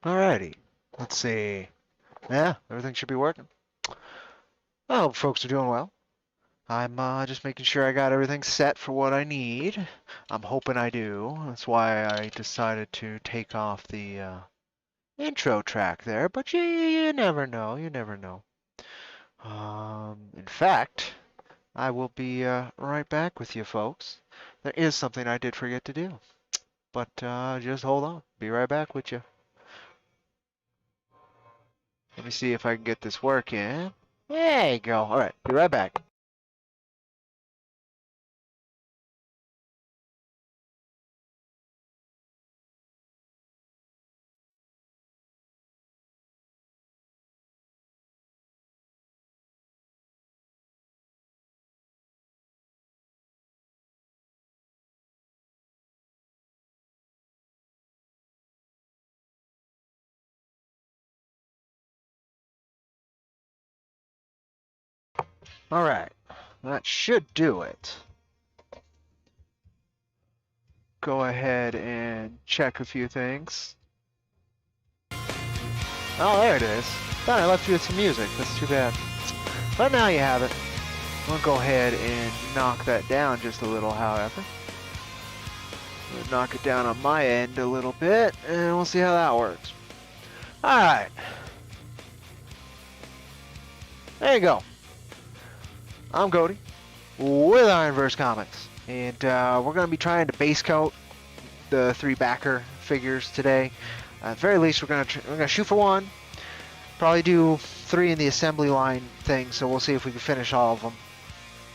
Alrighty. Let's see. Yeah, everything should be working. I hope folks are doing well. I'm just making sure I got everything set for what I need. I'm hoping I do. That's why I decided to take off the intro track there, but you never know. You never know. In fact, I will be right back with you folks. There is something I did forget to do, but just hold on. Be right back with you. Let me see if I can get this working. There you go. All right, be right back. All right, that should do it. Go ahead and check a few things. Oh, there it is. Thought I left you with some music. That's too bad. But now you have it. We'll go ahead and knock that down just a little, however. We'll knock it down on my end a little bit, and we'll see how that works. All right. There you go. I'm Cody with IronVerse Comics, and we're going to be trying to base coat the 3 backer figures today. At the very least, we're gonna shoot for 1. Probably do 3 in the assembly line thing, so we'll see if we can finish all of them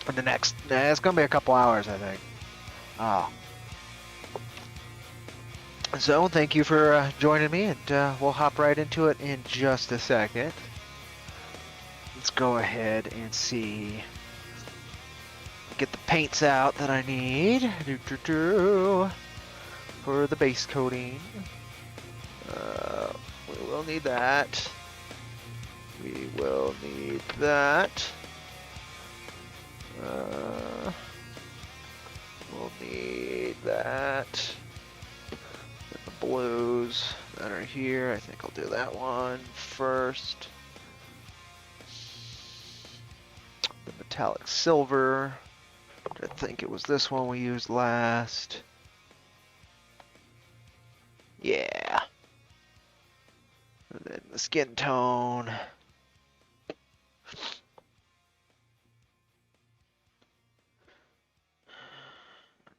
in the next. It's gonna be a couple hours, I think. So thank you for joining me, and we'll hop right into it in just a second. Let's go ahead and see. Get the paints out that I need for the base coating. We will need that. We will need that. We'll need that. And the blues that are here. I think I'll do that one first. The metallic silver. I think it was this one we used last. Yeah. And then the skin tone.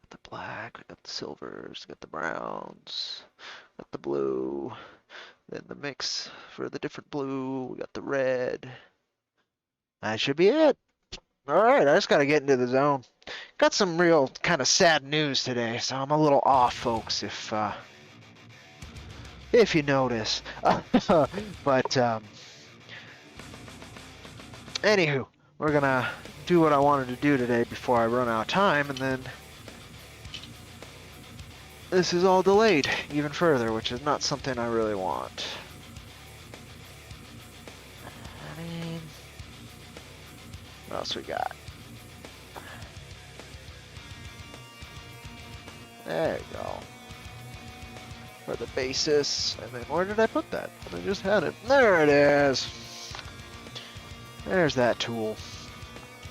The black, we got the silvers, got the browns, got the blue, then the mix for the different blue, we got the red. That should be it. Alright, I just gotta get into the zone. Got some real kind of sad news today, so I'm a little off, folks, if you notice. But, anywho, we're gonna do what I wanted to do today before I run out of time, and then this is all delayed even further, which is not something I really want. I mean, what else we got? There you go. For the basis, and then where did I put that? I just had it. There it is. There's that tool.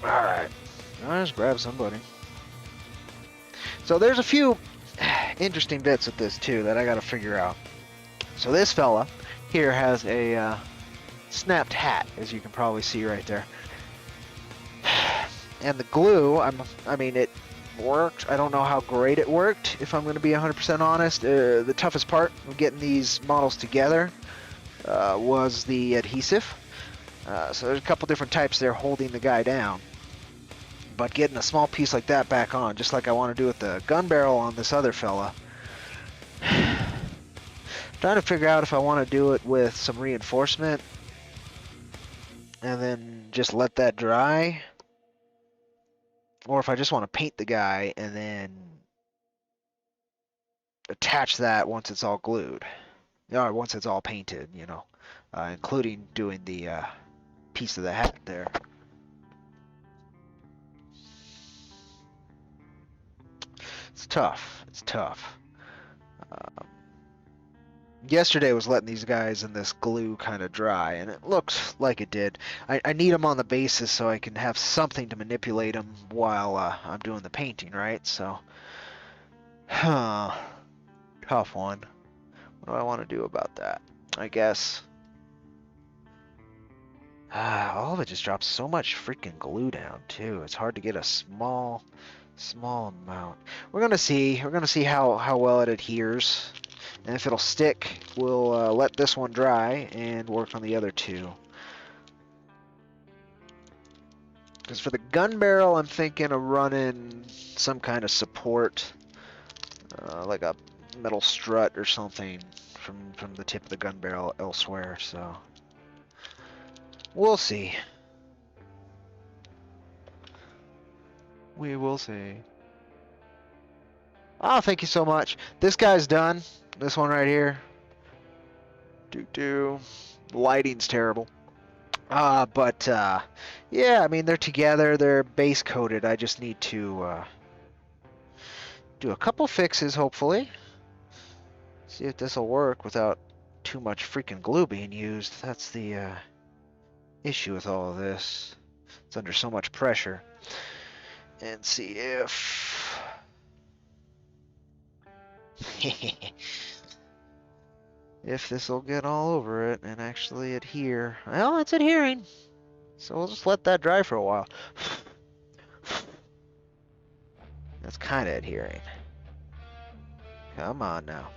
Alright. I'll just grab somebody. So there's a few interesting bits with this too that I gotta figure out. So this fella here has a snapped hat, as you can probably see right there. And the glue, I mean, it worked. I don't know how great it worked, if I'm going to be 100% honest. The toughest part of getting these models together was the adhesive. So there's a couple different types there holding the guy down. But getting a small piece like that back on, just like I want to do with the gun barrel on this other fella. Trying to figure out if I want to do it with some reinforcement and then just let that dry, or if I just want to paint the guy and then attach that once it's all glued, or once it's all painted, you know, including doing the piece of the hat there. It's tough. It's tough. Yesterday was letting these guys in this glue kind of dry, and it looks like it did. I need them on the basis so I can have something to manipulate them while I'm doing the painting, right? So, huh, tough one. What do I want to do about that? I guess. All of it just drops so much freaking glue down too. It's hard to get a small amount. We're gonna see. We're gonna see how well it adheres, and if it'll stick, we'll let this one dry and work on the other two. Because for the gun barrel, I'm thinking of running some kind of support, like a metal strut or something from the tip of the gun barrel elsewhere. So we'll see. We will see. Oh, thank you so much. This guy's done. This one right here. The lighting's terrible. But yeah, I mean, they're together. They're base coated. I just need to do a couple fixes, hopefully. See if this will work without too much freaking glue being used. That's the issue with all of this. It's under so much pressure. And see if if this will get all over it and actually adhere. Well, it's adhering. So we'll just let that dry for a while. That's kind of adhering. Come on now.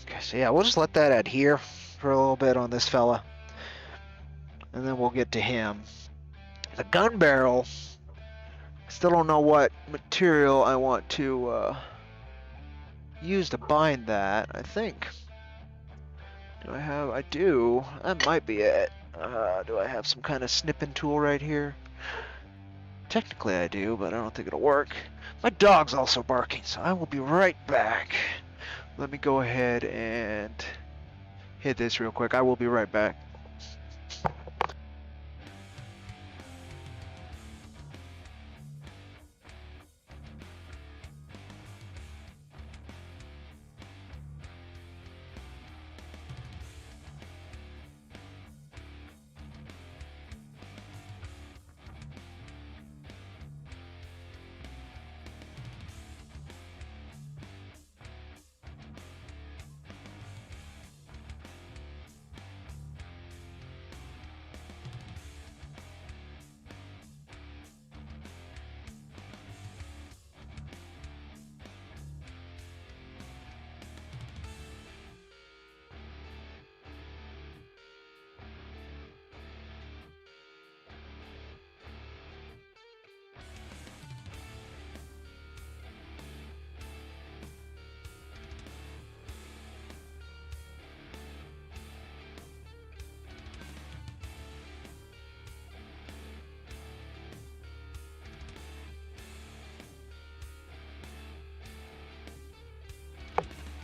Okay, so yeah, we'll just let that adhere for a little bit on this fella. And then we'll get to him. The gun barrel, still don't know what material I want to use to bind that. I think. Do I have? I do. That might be it. Do I have some kind of snipping tool right here? Technically I do, but I don't think it'll work. My dog's also barking, so I will be right back. Let me go ahead and hit this real quick. I will be right back.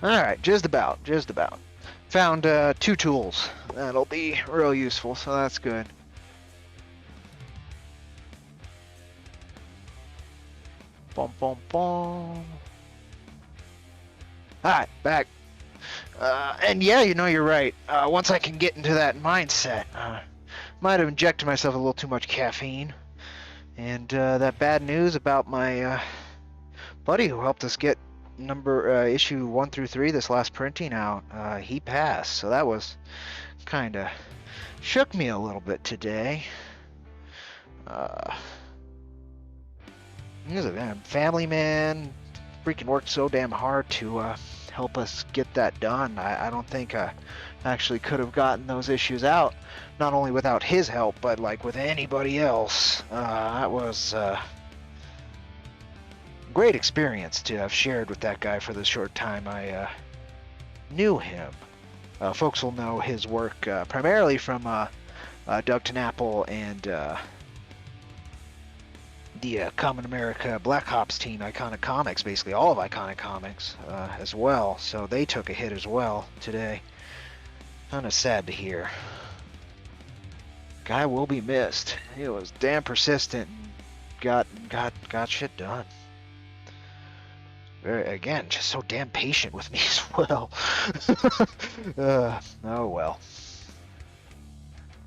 Alright, just about. Found 2 tools. That'll be real useful, so that's good. Boom, boom, boom. Alright, back. And yeah, you know, you're right. Once I can get into that mindset, might have injected myself a little too much caffeine. And that bad news about my buddy who helped us get issue 1 through 3, this last printing out, he passed. So that was kind of shook me a little bit today. He was a family man, freaking worked so damn hard to help us get that done. I don't think I actually could have gotten those issues out, not only without his help, but like with anybody else. That was great experience to have shared with that guy for the short time I knew him. Folks will know his work primarily from Doug Apple and the Common America Black Ops team, Iconic Comics, basically all of Iconic Comics as well. So they took a hit as well today. Kind of sad to hear. Guy will be missed. He was damn persistent. Got shit done. Again, just so damn patient with me as well. Oh well.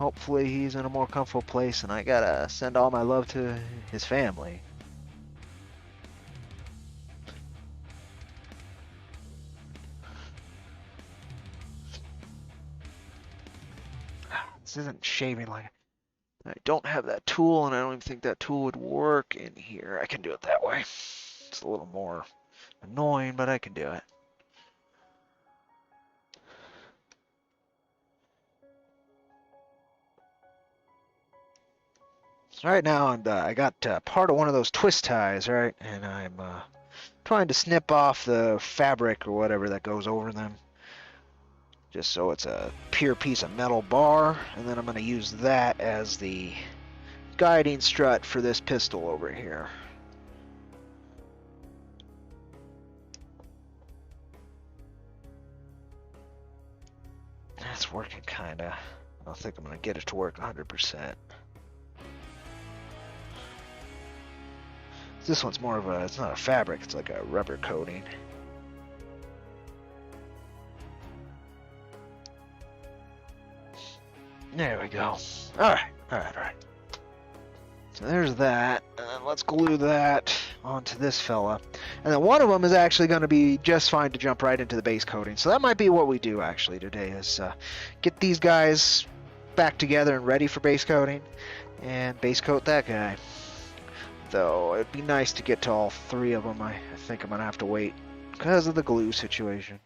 Hopefully he's in a more comfortable place, and I gotta send all my love to his family. This isn't shaving like... I don't have that tool, and I don't even think that tool would work in here. I can do it that way. It's a little more annoying, but I can do it. So right now, I got part of one of those twist ties, right? And I'm trying to snip off the fabric or whatever that goes over them, just so it's a pure piece of metal bar, and then I'm going to use that as the guiding strut for this pistol over here. That's working kinda. I don't think I'm going to get it to work 100%. This one's more of a, it's not a fabric, it's like a rubber coating. There we go. Alright. So there's that. And then let's glue that onto this fella. And then one of them is actually going to be just fine to jump right into the base coating. So that might be what we do actually today, is get these guys back together and ready for base coating, and base coat that guy. Though it'd be nice to get to all three of them. I think I'm going to have to wait because of the glue situation.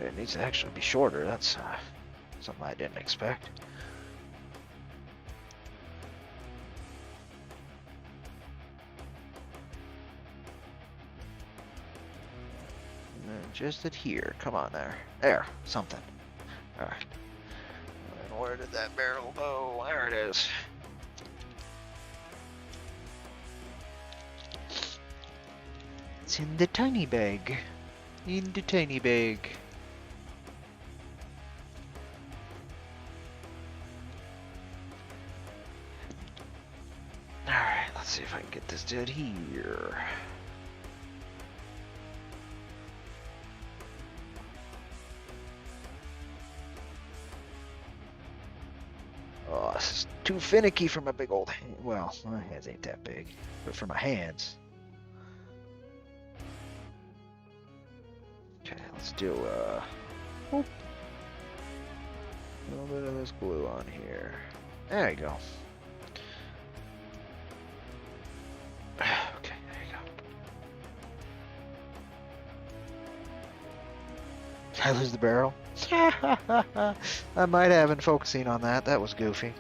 It needs to actually be shorter. That's something I didn't expect. And then just adhere. Come on there. There. Something. Alright. And where did that barrel go? There it is. It's in the tiny bag. In the tiny bag. Alright, let's see if I can get this to adhere. Oh, this is too finicky for my big old hand. Well, my hands ain't that big, but for my hands. Okay, let's do a little bit of this glue on here. There you go. Okay, there you go. Did I lose the barrel? I might have been focusing on that. That was goofy.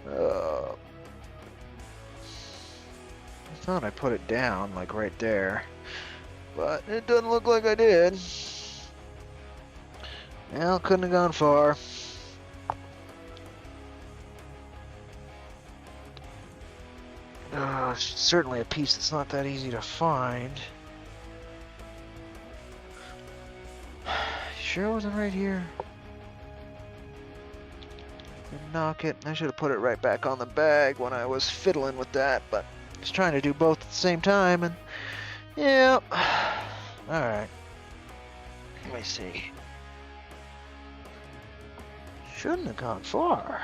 I thought I put it down, like right there. But it doesn't look like I did. Well, couldn't have gone far. Certainly a piece that's not that easy to find. Sure it wasn't right here? Didn't knock it. I should have put it right back on the bag when I was fiddling with that, but I was trying to do both at the same time, and yeah. Alright. Let me see. Shouldn't have gone far.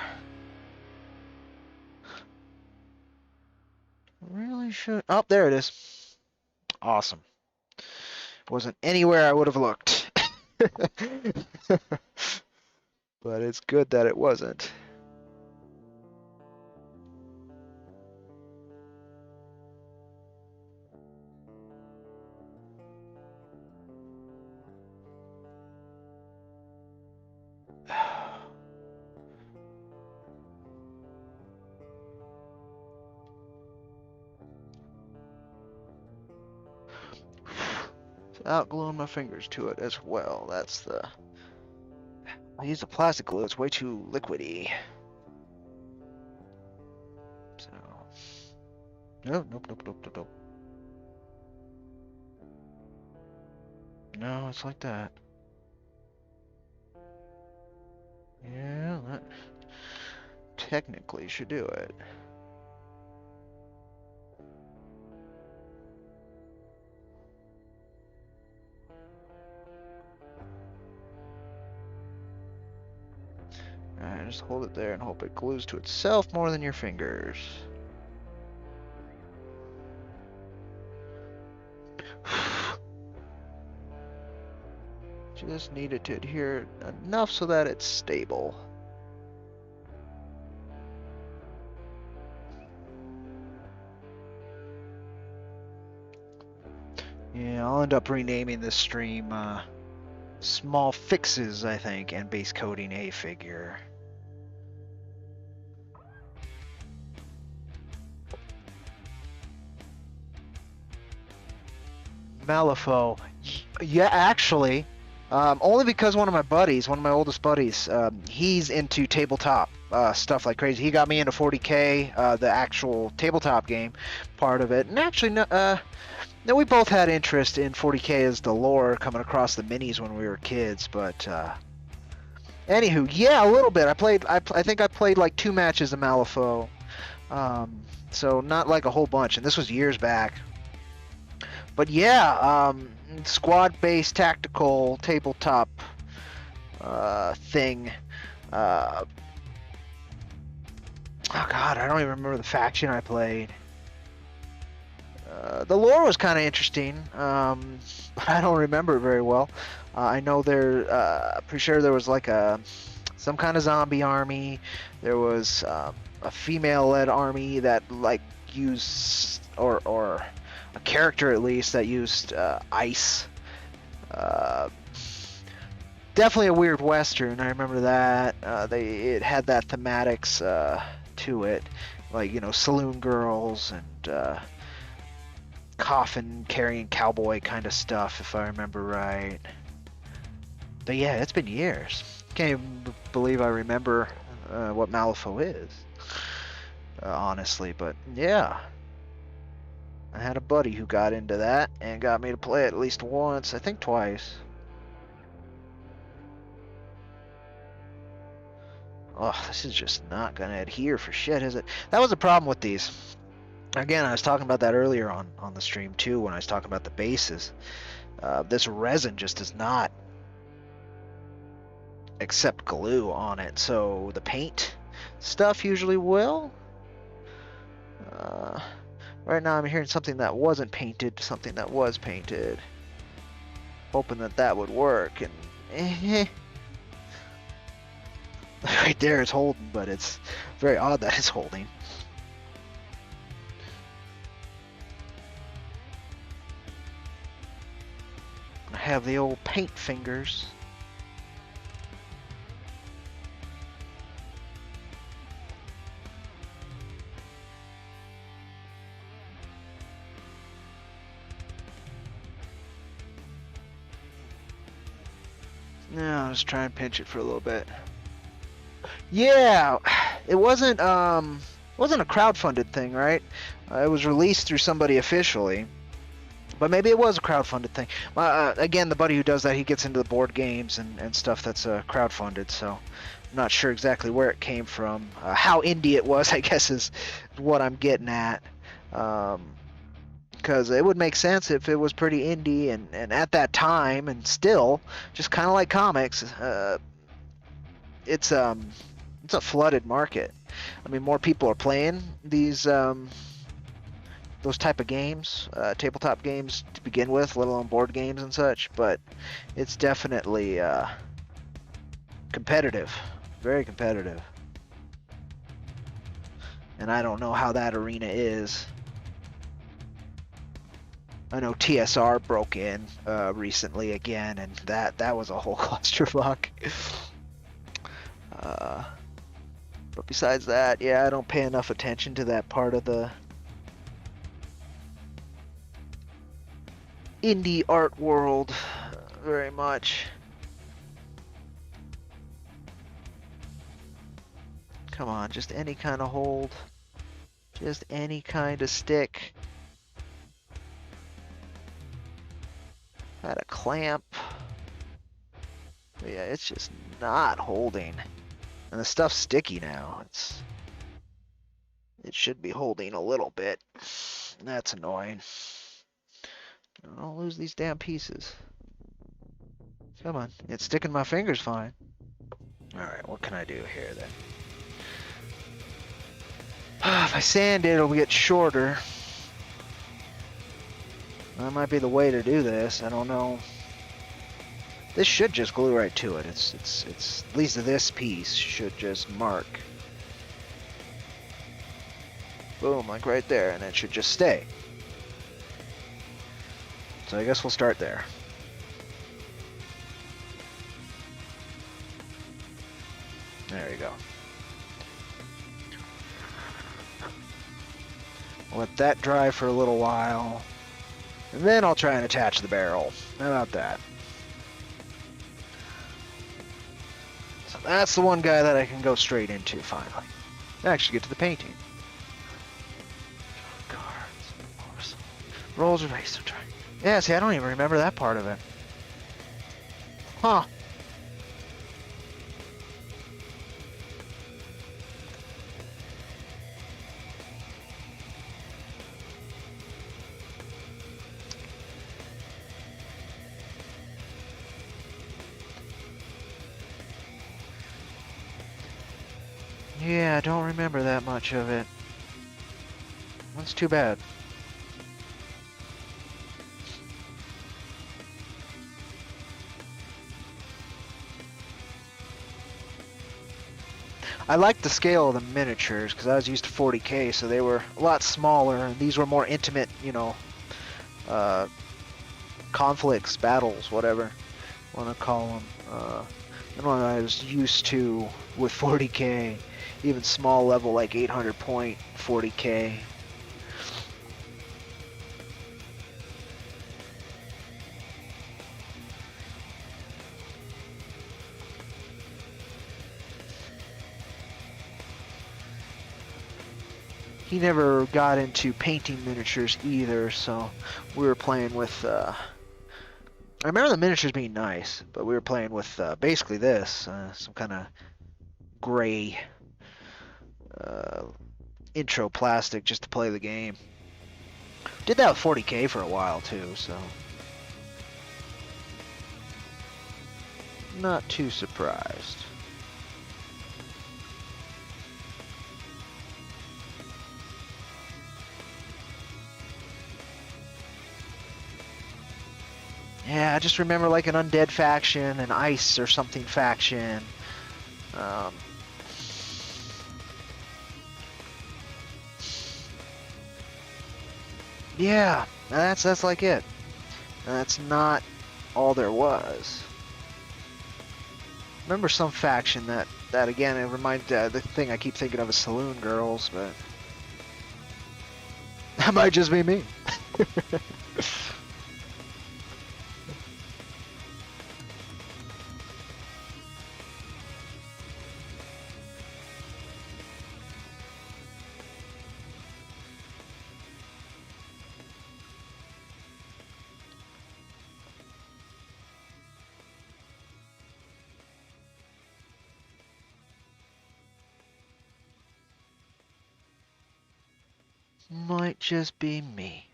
Really should. Oh, there it is. Awesome. Wasn't anywhere I would have looked. But it's good that it wasn't. Without gluing my fingers to it as well. That's the... I used a plastic glue. It's way too liquidy. Nope, nope, nope, nope, nope, nope. No, it's like that. Yeah, that technically should do it. Alright, just hold it there and hope it glues to itself more than your fingers. Just need it to adhere enough so that it's stable. Yeah, I'll end up renaming this stream Small Fixes, I think, and Base Coating a Figure. Malifaux. Yeah, actually, only because one of my buddies, one of my oldest buddies, he's into tabletop stuff like crazy. He got me into 40K, the actual tabletop game part of it. And actually, no, we both had interest in 40K as the lore coming across the minis when we were kids. But anywho, yeah, a little bit. I think I played like 2 matches of Malifaux. So not like a whole bunch, and this was years back. But yeah, squad-based tactical tabletop thing. Oh God, I don't even remember the faction I played. The lore was kind of interesting, but I don't remember it very well. I know pretty sure there was like some kind of zombie army. There was a female-led army that like used or a character at least that used ice. Definitely a weird western. I remember that. It had that thematics to it, like saloon girls and coffin carrying cowboy kind of stuff, if I remember right. But yeah, it's been years. Can't even believe I remember what Malifaux is, honestly. But yeah. I had a buddy who got into that and got me to play it at least once, I think twice. Oh, this is just not going to adhere for shit, is it? That was a problem with these. Again, I was talking about that earlier on the stream too when I was talking about the bases. This resin just does not accept glue on it, so the paint stuff usually will. Right now I'm hearing something that wasn't painted to something that was painted. Hoping that would work, and right there it's holding, but it's very odd that it's holding. I have the old paint fingers. Yeah, I'll just try and pinch it for a little bit. Yeah, it wasn't a crowdfunded thing, right? It was released through somebody officially, but maybe it was a crowdfunded thing. Again, the buddy who does that, he gets into the board games and stuff that's crowdfunded, so I'm not sure exactly where it came from. How indie it was, I guess, is what I'm getting at. Because it would make sense if it was pretty indie and at that time, and still just kind of like comics, it's a flooded market. I mean, more people are playing these those type of games, tabletop games to begin with, let alone board games and such, but it's definitely competitive, very competitive. And I don't know how that arena is. I know TSR broke in recently again, and that was a whole clusterfuck. But besides that, yeah, I don't pay enough attention to that part of the indie art world very much. Come on, just any kind of hold. Just any kind of stick. Had a clamp. But yeah, it's just not holding. And the stuff's sticky now. It should be holding a little bit. That's annoying. Don't lose these damn pieces. Come on. It's sticking my fingers fine. Alright, what can I do here then? If I sand it, it'll get shorter. That might be the way to do this. I don't know. This should just glue right to it. It's at least this piece should just mark. Boom, like right there, and it should just stay. So I guess we'll start there. There you go. Let that dry for a little while. And then I'll try and attach the barrel. How about that? So that's the one guy that I can go straight into finally. Actually get to the painting. Cards, rolls of racer track. Yeah, see, I don't even remember that part of it. Huh. Yeah, I don't remember that much of it. That's too bad. I liked the scale of the miniatures because I was used to 40K, so they were a lot smaller, and these were more intimate, you know, conflicts, battles, whatever you want to call them. Than what I was used to with 40K, even small level like 800 point 40K. He never got into painting miniatures either, so we were playing with, I remember the miniatures being nice, but we were playing with basically this, some kind of gray intro plastic just to play the game. Did that with 40K for a while too, so not too surprised. Yeah, I just remember like an undead faction, an ice or something faction. Yeah, that's like it. That's not all there was. Remember some faction that again, it reminds the thing I keep thinking of is Saloon Girls, but that might just be me. Might just be me.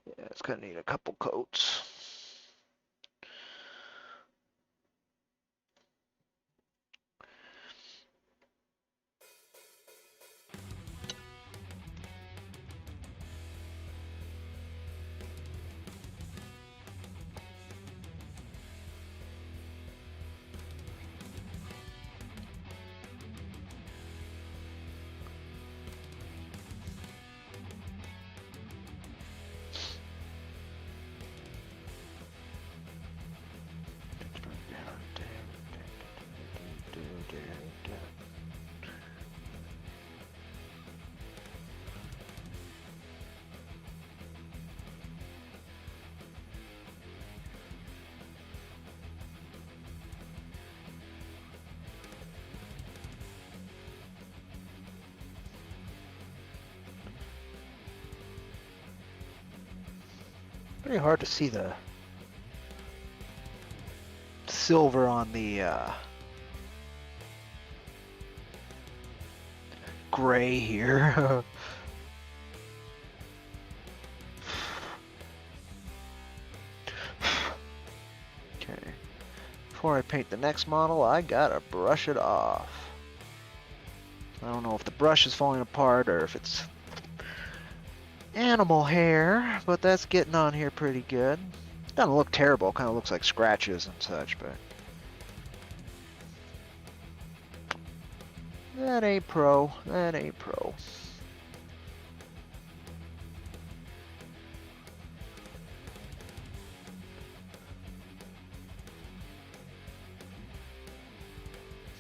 Yeah, it's gonna need a couple coats. Pretty hard to see the silver on the gray here. Okay. Before I paint the next model, I gotta brush it off. I don't know if the brush is falling apart or if it's animal hair, but that's getting on here pretty good. Doesn't look terrible, kind of looks like scratches and such, but that ain't pro. That ain't pro.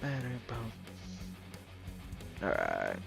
That ain't pro. Alright.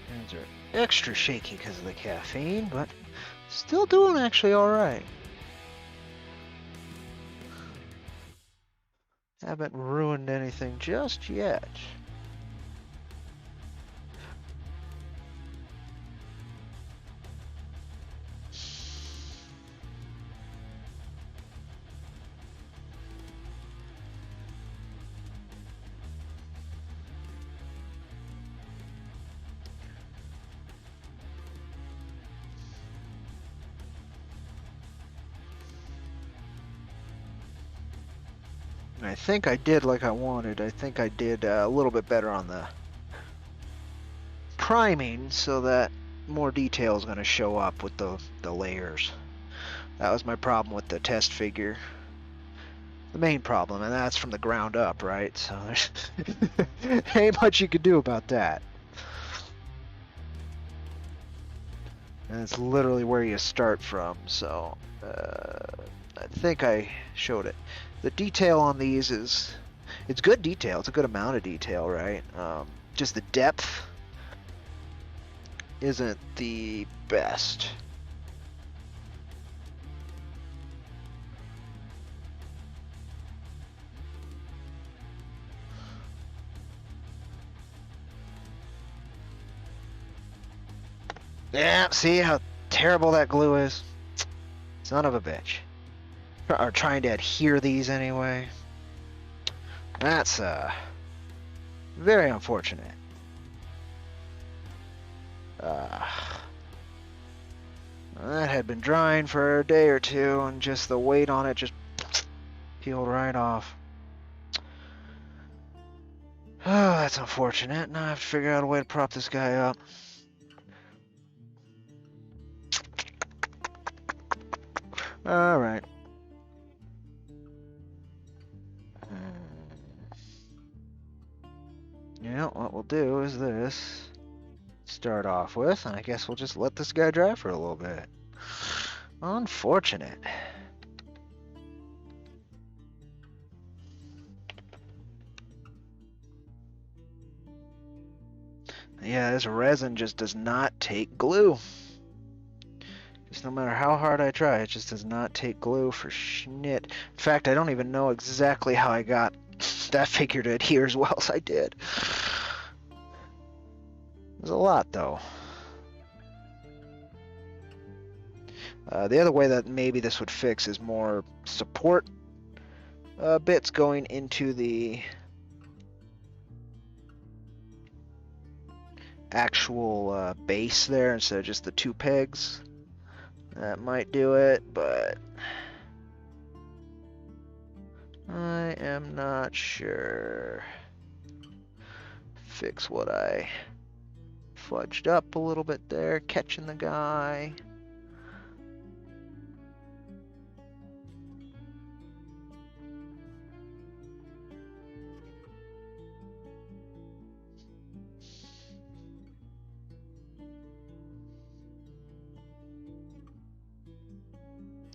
Hands are extra shaky because of the caffeine, but still doing actually alright. Haven't ruined anything just yet. I think I did like I wanted. I think I did a little bit better on the priming so that more detail is going to show up with the layers. That was my problem with the test figure. The main problem, and that's from the ground up, right? So there's ain't much you could do about that. And it's literally where you start from, so I think I showed it. The detail on these it's good detail. It's a good amount of detail, right? Just the depth isn't the best. Yeah, see how terrible that glue is? Son of a bitch. Or trying to adhere these anyway. That's very unfortunate. That had been drying for a day or two, and just the weight on it just peeled right off. Oh, that's unfortunate. Now I have to figure out a way to prop this guy up. Alright. Yeah, what we'll do is this. Start off with, and I guess we'll just let this guy dry for a little bit. Unfortunate. Yeah, this resin just does not take glue. Just no matter how hard I try, it just does not take glue for schnit. In fact, I don't even know exactly how I got that figure to adhere as well as I did. There's a lot, though. The other way that maybe this would fix is more support bits going into the actual base there instead of just the 2 pegs. That might do it, but I am not sure. Fix what I fudged up a little bit there, catching the guy.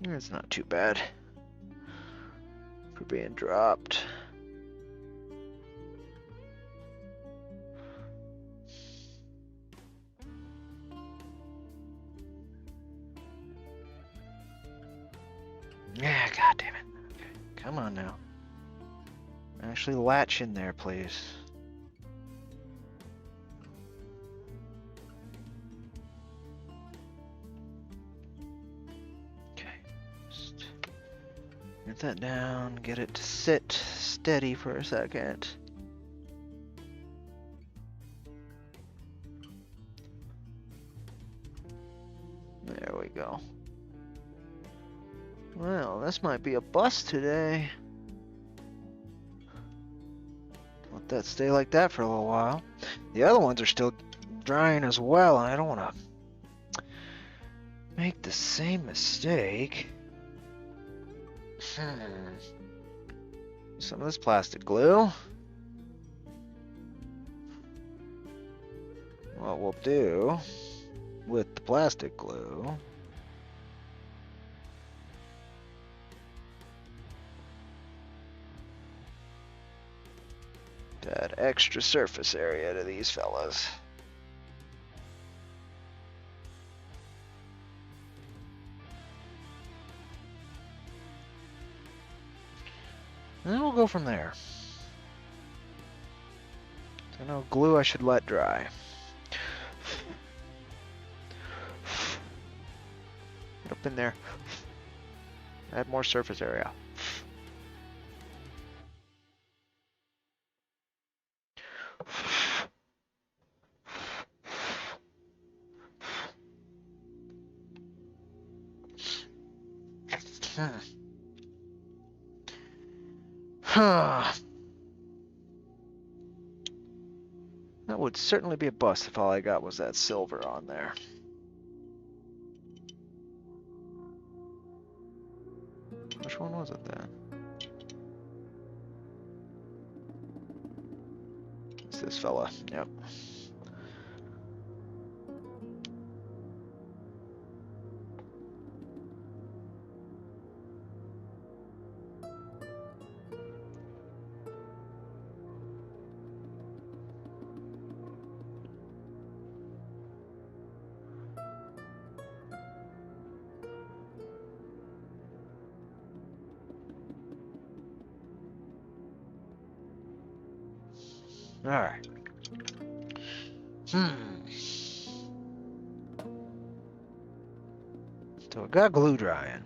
It's not too bad for being dropped. Yeah, god damn it. Okay, come on now. Actually latch in there, please. Get that down, get it to sit steady for a second. There we go. Well, this might be a bust today. Let that stay like that for a little while. The other ones are still drying as well, and I don't want to make the same mistake. Some of this plastic glue. What we'll do with the plastic glue to add extra surface area to these fellas. And then we'll go from there. So no glue I should let dry. Get up in there. Add more surface area. That would certainly be a bust if all I got was that silver on there. Which one was it then? It's this fella. Yep. All right. So I got glue drying.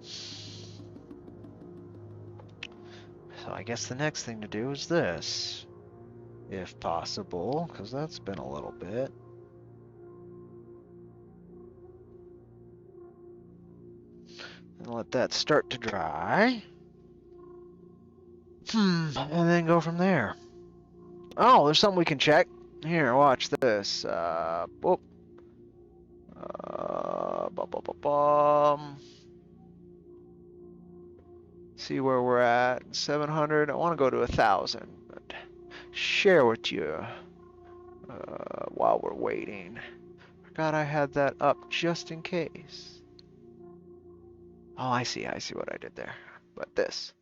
So I guess the next thing to do is this, if possible, because that's been a little bit. And let that start to dry. And then go from there. Oh, there's something we can check. Here, watch this. See where we're at. 700. I want to go to 1,000. But share with you while we're waiting. Forgot I had that up just in case. Oh, I see what I did there. But this.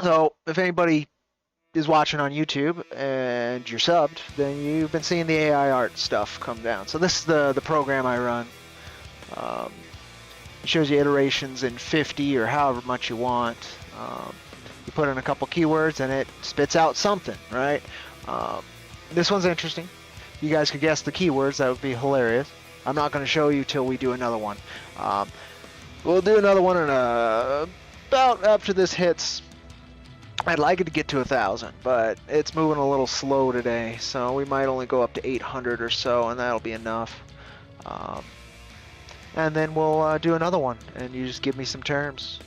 So, if anybody is watching on YouTube and you're subbed, then you've been seeing the AI art stuff come down. So this is the program I run. It shows you iterations in 50 or however much you want. You put in a couple keywords and it spits out something, right? This one's interesting. You guys could guess the keywords. That would be hilarious. I'm not going to show you till we do another one. We'll do another one in about after this hits I'd like it to get to 1,000, but it's moving a little slow today, so we might only go up to 800 or so, and that'll be enough. And then we'll do another one, and you just give me some terms.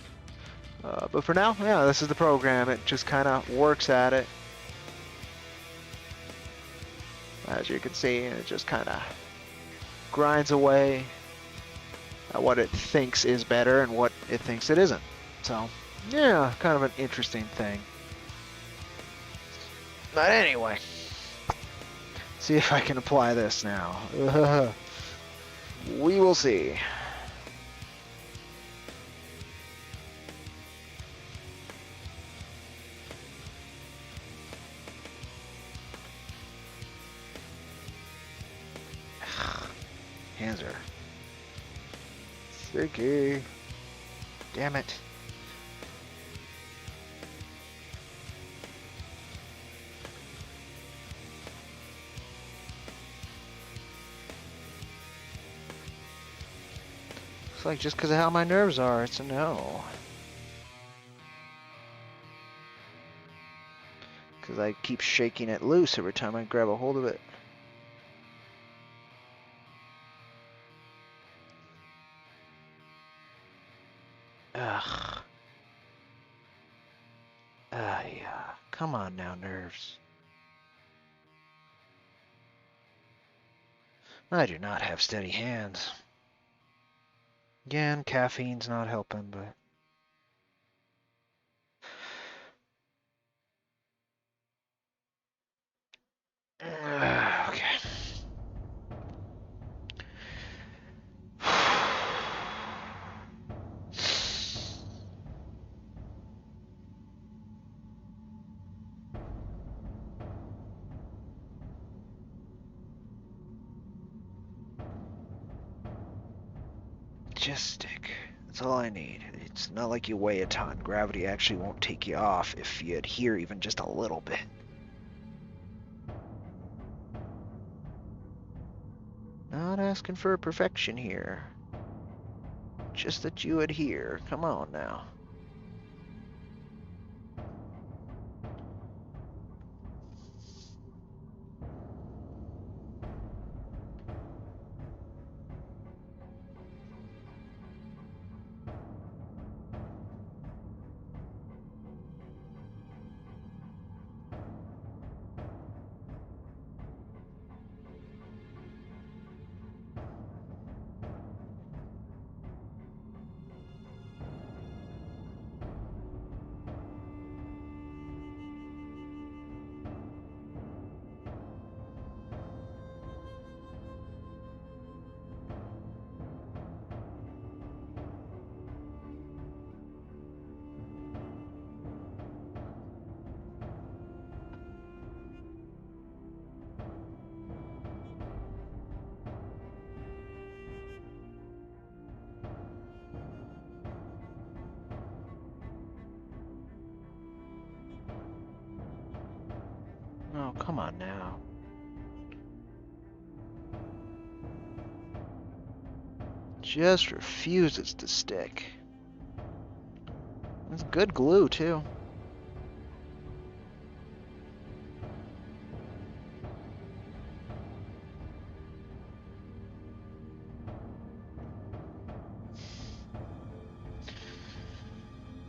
But for now, yeah, this is the program. It just kind of works at it. As you can see, it just kind of grinds away at what it thinks is better and what it thinks it isn't. So, yeah, kind of an interesting thing. But anyway, see if I can apply this now. We will see. Hands are sticky. Damn it. Looks like just because of how my nerves are, it's a no. Because I keep shaking it loose every time I grab a hold of it. Ugh. Yeah. Come on now, nerves. I do not have steady hands. Again, caffeine's not helping, but... Okay. Just stick. That's all I need. It's not like you weigh a ton. Gravity actually won't take you off if you adhere even just a little bit. Not asking for perfection here. Just that you adhere. Come on now. Oh, come on now. Just refuses to stick. It's good glue, too.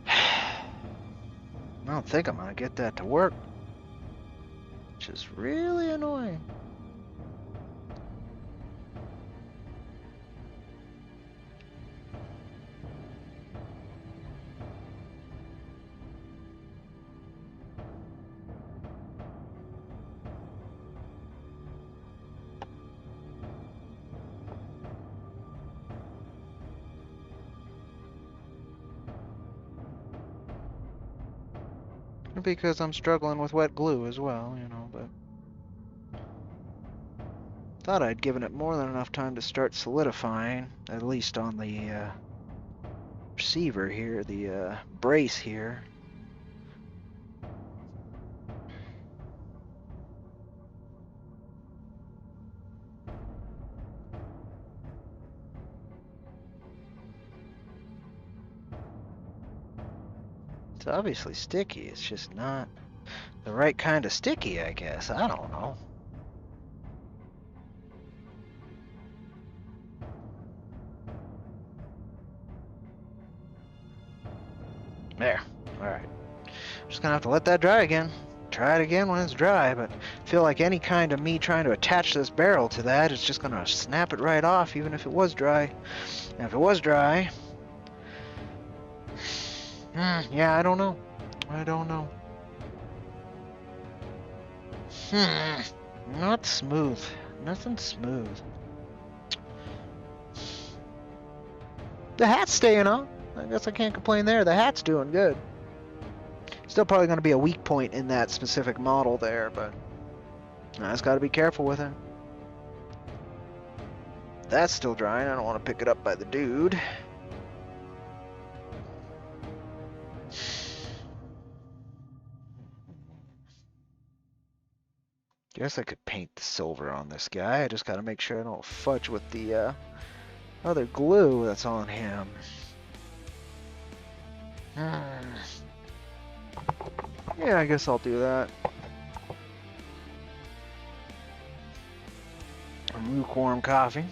I don't think I'm gonna get that to work. Which is really annoying. Because I'm struggling with wet glue as well, you know, but... Thought I'd given it more than enough time to start solidifying, at least on the receiver here, the brace here. It's obviously sticky. It's just not the right kind of sticky, I guess. I don't know. There. Alright. Just gonna have to let that dry again. Try it again when it's dry, but I feel like any kind of me trying to attach this barrel to that is just gonna snap it right off, even if it was dry. And if it was dry... yeah, I don't know. I don't know. Not smooth. Nothing smooth. The hat's staying on. I guess I can't complain there. The hat's doing good. Still probably going to be a weak point in that specific model there, but I just got to be careful with it. That's still drying. I don't want to pick it up by the dude. Guess I could paint the silver on this guy. I just got to make sure I don't fudge with the other glue that's on him. Yeah, I guess I'll do that. Lukewarm coffee.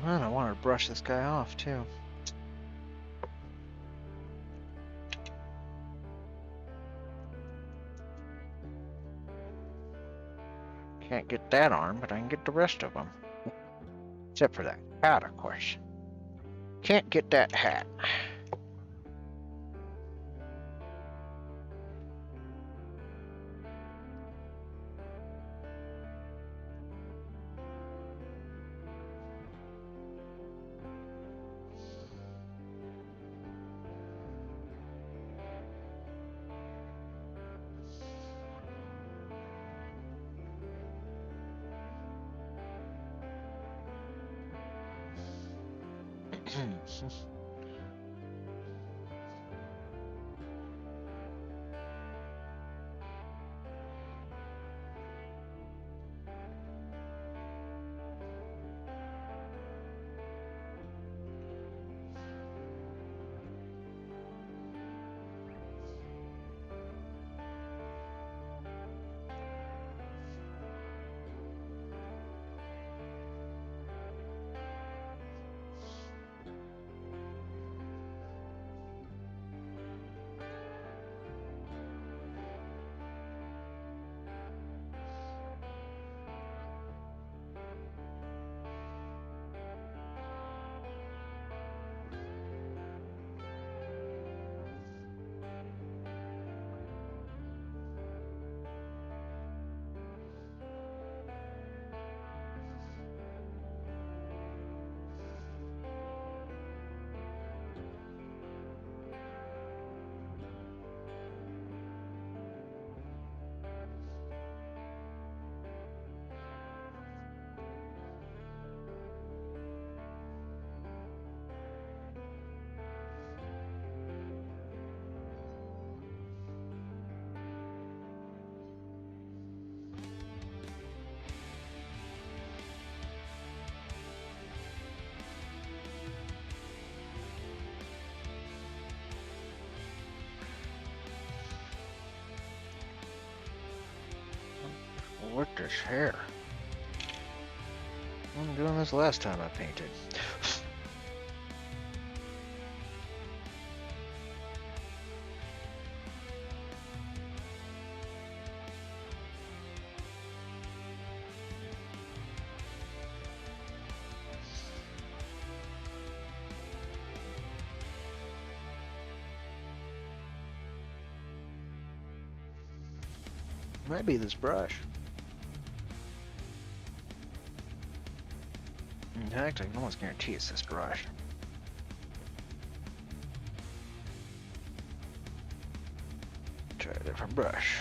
Man, I wanted to brush this guy off too. Can't get that arm, but I can get the rest of them. Except for that hat, of course. Can't get that hat. Look at this hair. I'm doing this last time I painted. Might be this brush. In fact, I can almost guarantee it's this brush. Try a different brush.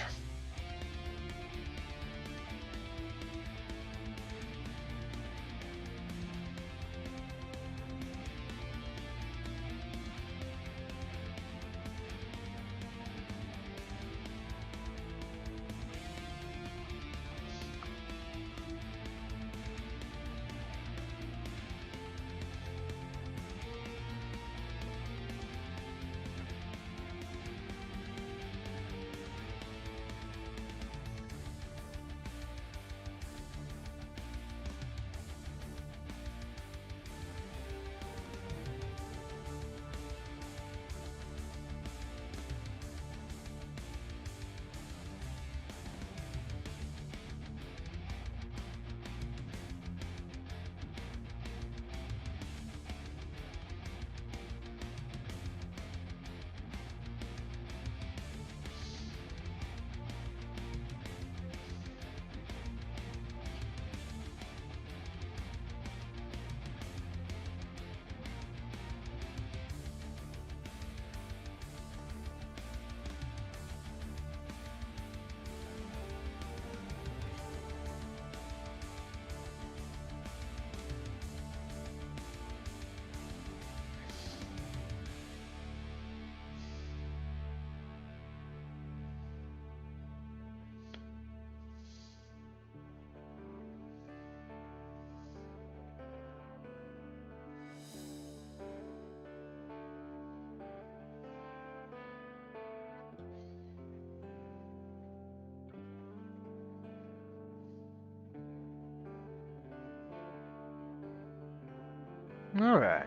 Alright.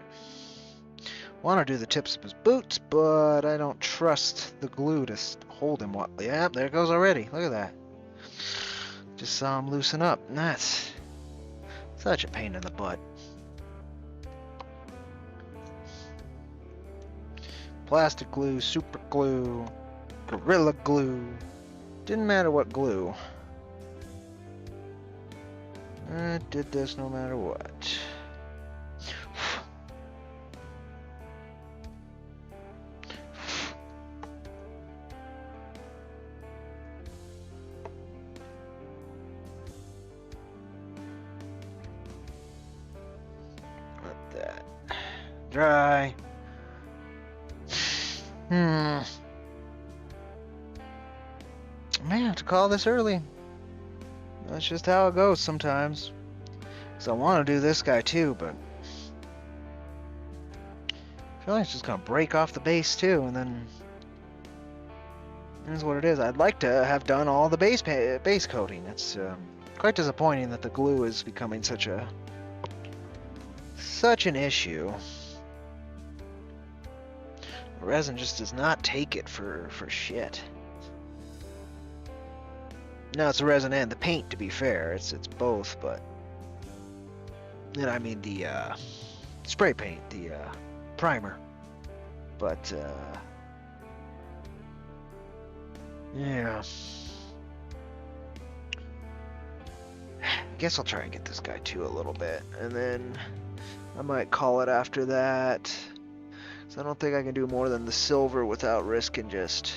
Want to do the tips of his boots, but I don't trust the glue to hold him well. Yeah, there it goes already. Look at that. Just saw him loosen up, and that's such a pain in the butt. Plastic glue, super glue, gorilla glue. Didn't matter what glue. It did this no matter what. Let that dry. May have to call this early. That's just how it goes sometimes. Because I want to do this guy too, but I feel like it's just going to break off the base too, and then that's what it is. I'd like to have done all the base coating. It's quite disappointing that the glue is becoming such an issue. The resin just does not take it for shit. No, it's the resin and the paint, to be fair. It's both, but... And I mean the spray paint, the primer. But, yeah. I guess I'll try and get this guy too a little bit. And then I might call it after that. So I don't think I can do more than the silver without risking just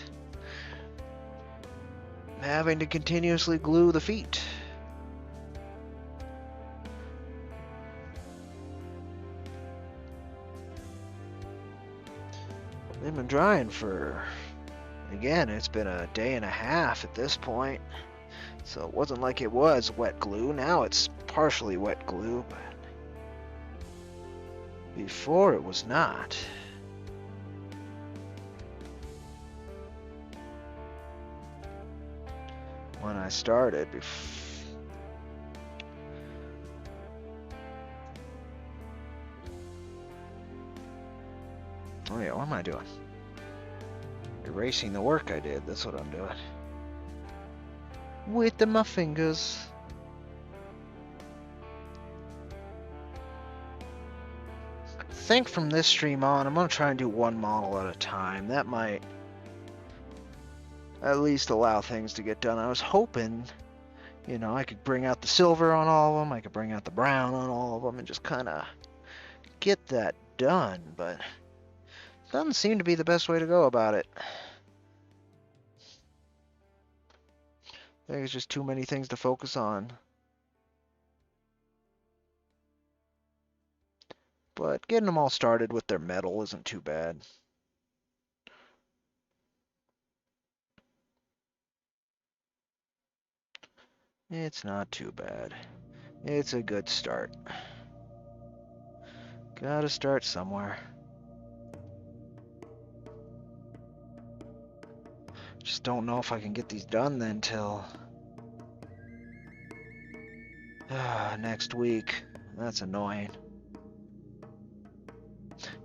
having to continuously glue the feet. They've been drying for, again, it's been a day and a half at this point. So it wasn't like it was wet glue. Now it's partially wet glue, but before it was not. When I started, Oh yeah, what am I doing? Erasing the work I did, that's what I'm doing. With my fingers. I think from this stream on, I'm going to try and do one model at a time. That might at least allow things to get done. I was hoping, you know, I could bring out the silver on all of them, I could bring out the brown on all of them, and just kind of get that done, but it doesn't seem to be the best way to go about it. I think it's just too many things to focus on. But getting them all started with their metal isn't too bad. It's not too bad. It's a good start. Gotta start somewhere. Just don't know if I can get these done then till next week. That's annoying.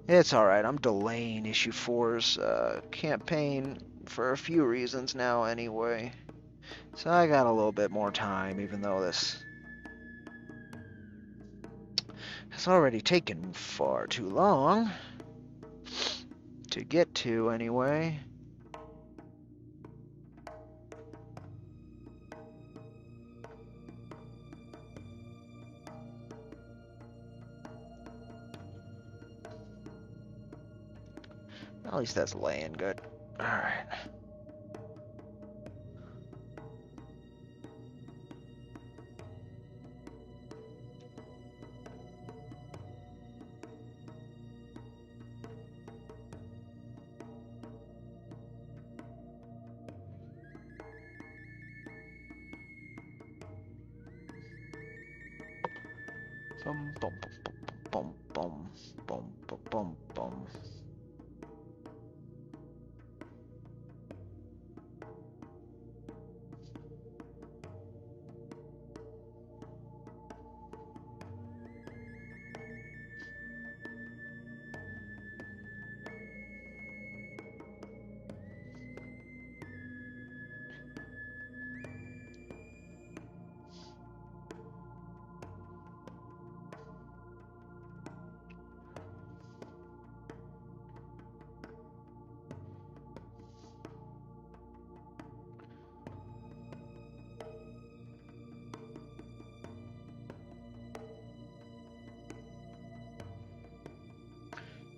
It's alright, I'm delaying issue 4's campaign for a few reasons now anyway. So I got a little bit more time, even though this has already taken far too long to get to anyway. At least that's laying good. Alright. Bum bum bum bum bum bum bum bum.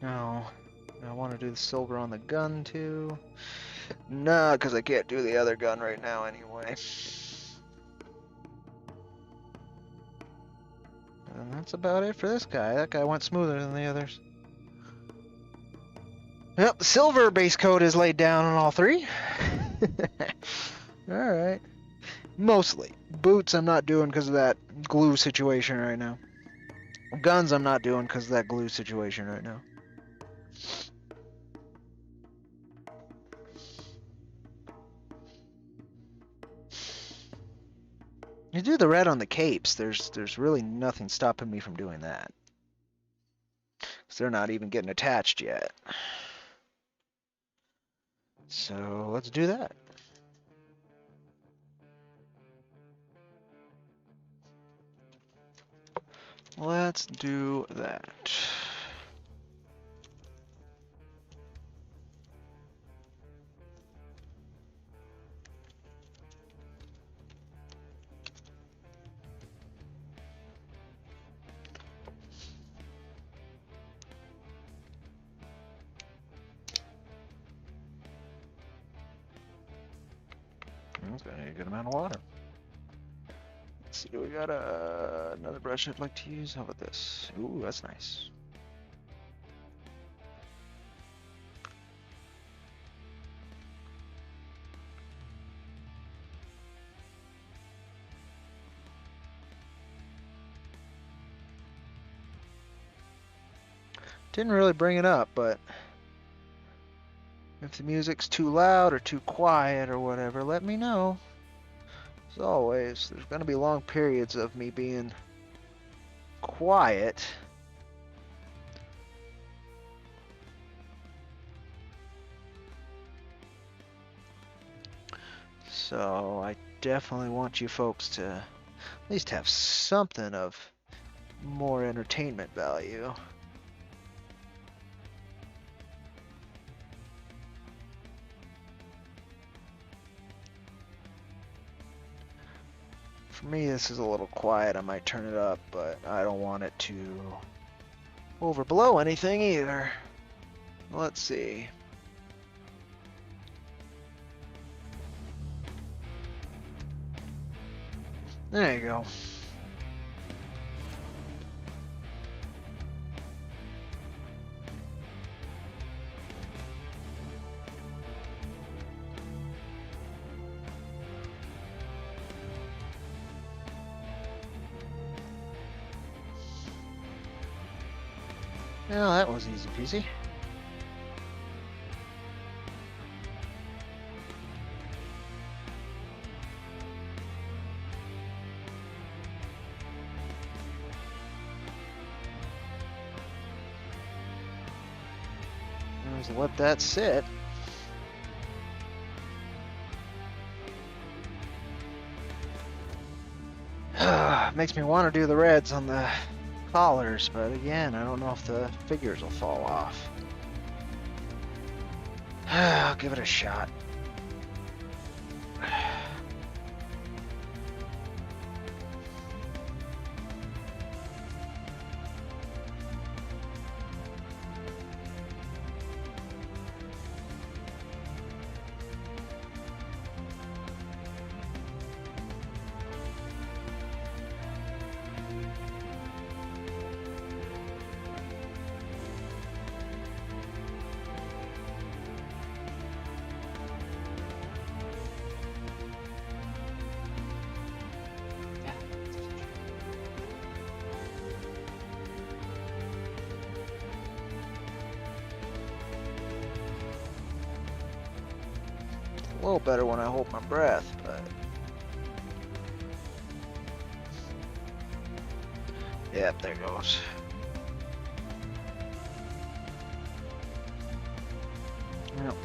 No, I want to do the silver on the gun too. Nah, because I can't do the other gun right now anyway. And that's about it for this guy. That guy went smoother than the others. Yep, the silver base coat is laid down on all three. Alright. Mostly. Boots I'm not doing because of that glue situation right now. Guns I'm not doing because of that glue situation right now. You do the red on the capes, there's really nothing stopping me from doing that. Because they're not even getting attached yet. So let's do that. Let's do that. That's gonna need a good amount of water. Let's see, we got another brush I'd like to use. How about this? Ooh, that's nice. Didn't really bring it up, but if the music's too loud or too quiet or whatever, let me know. As always, there's going to be long periods of me being quiet. So I definitely want you folks to at least have something of more entertainment value. For me, this is a little quiet. I might turn it up, but I don't want it to overblow anything either. Let's see. There you go. Well, that was easy peasy. Just let that sit. Makes me want to do the reds on the collars, but again, I don't know if the figures will fall off. I'll give it a shot. A little better when I hold my breath, but yep, there goes. Yep.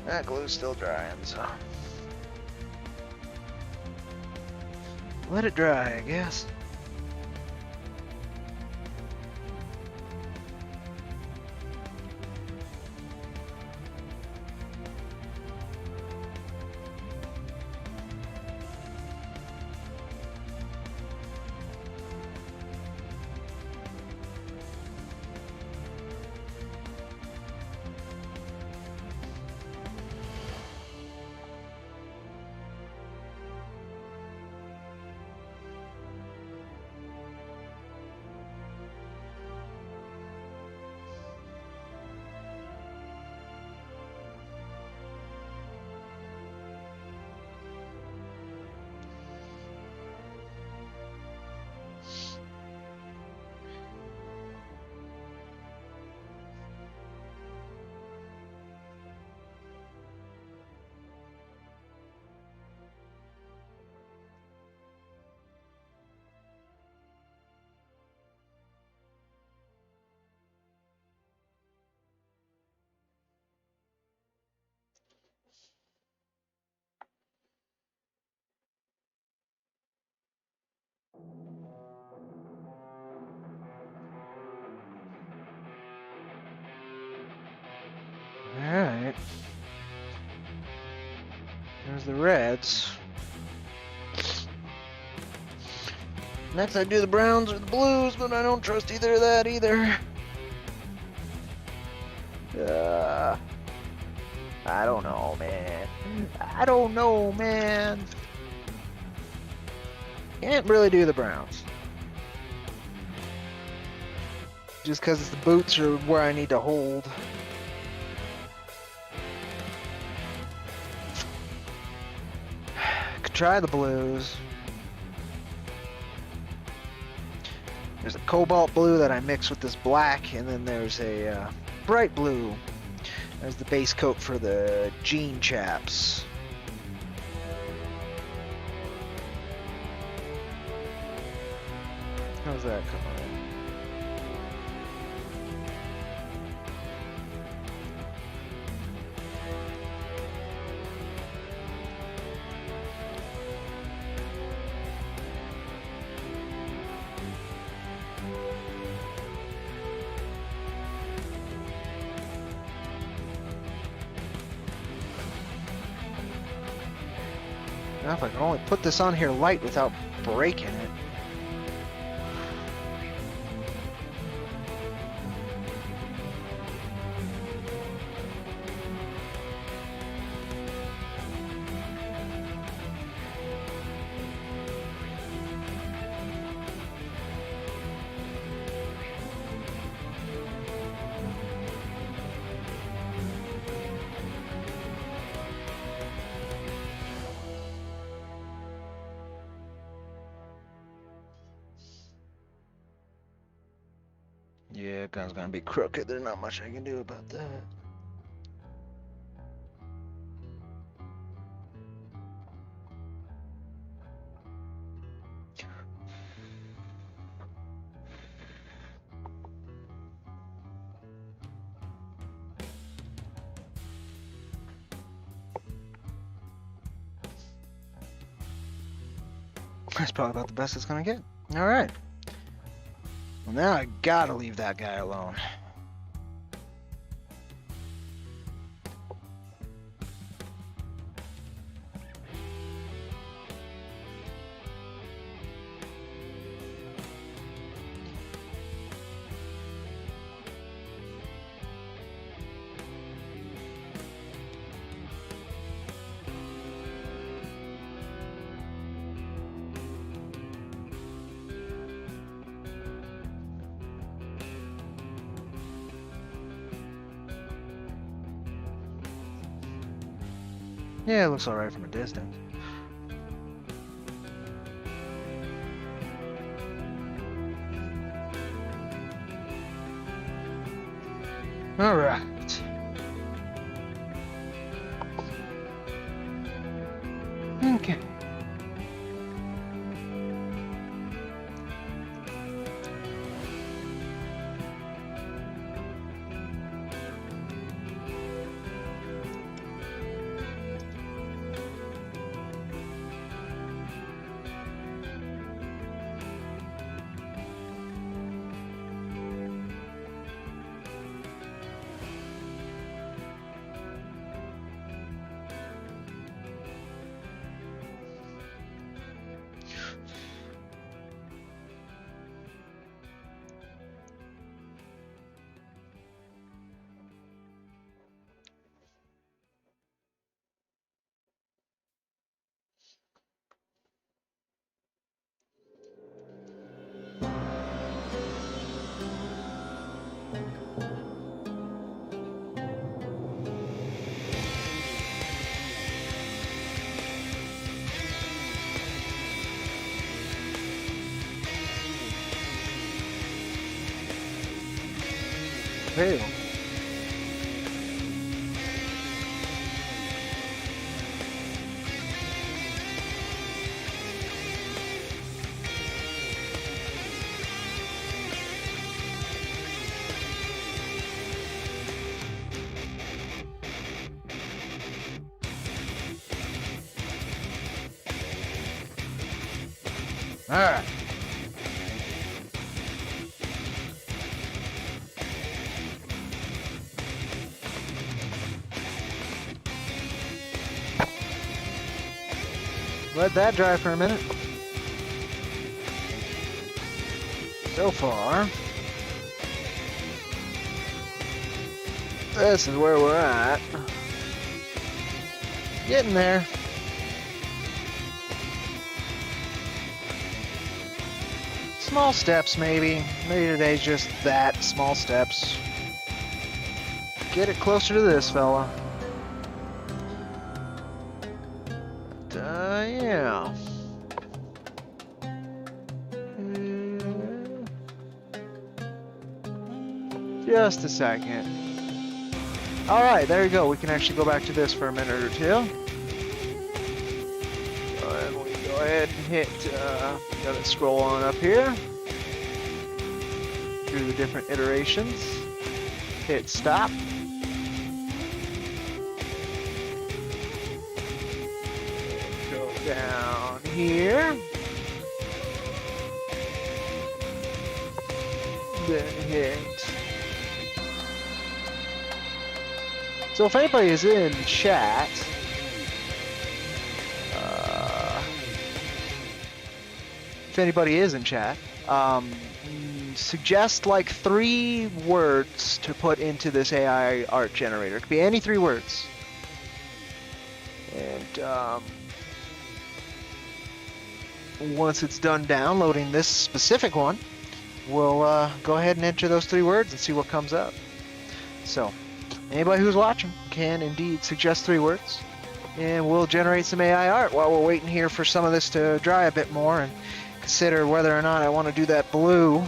That glue's still drying, so let it dry, I guess. Alright. There's the reds. Next I do the browns or the blues, but I don't trust either of that either. I don't know, man. I don't know, man. Can't really do the browns. Just because the boots are where I need to hold. Could try the blues. There's a cobalt blue that I mix with this black, and then there's a bright blue. There's the base coat for the jean chaps. How's that coming in? Now if I can only put this on here light without breaking it. Yeah, gun's gonna be crooked. There's not much I can do about that. That's probably about the best it's gonna get. Alright. Well, now I gotta leave that guy alone. Yeah, it looks alright from a distance. Alright. Okay. Hey. Alright. Let that dry for a minute. So far, this is where we're at. Getting there. Small steps, maybe. Maybe today's just that, small steps. Get it closer to this fella. Yeah. Just a second. Alright, there you go. We can actually go back to this for a minute or two. And we go ahead and hit, gotta scroll on up here. Through the different iterations. Hit stop. Go down here. Then hit. So if anybody is in chat, if anybody is in chat, suggest like 3 words to put into this AI art generator. It could be any 3 words. And once it's done downloading this specific one, we'll go ahead and enter those 3 words and see what comes up. So, anybody who's watching can indeed suggest 3 words, and we'll generate some AI art while we're waiting here for some of this to dry a bit more and consider whether or not I want to do that blue.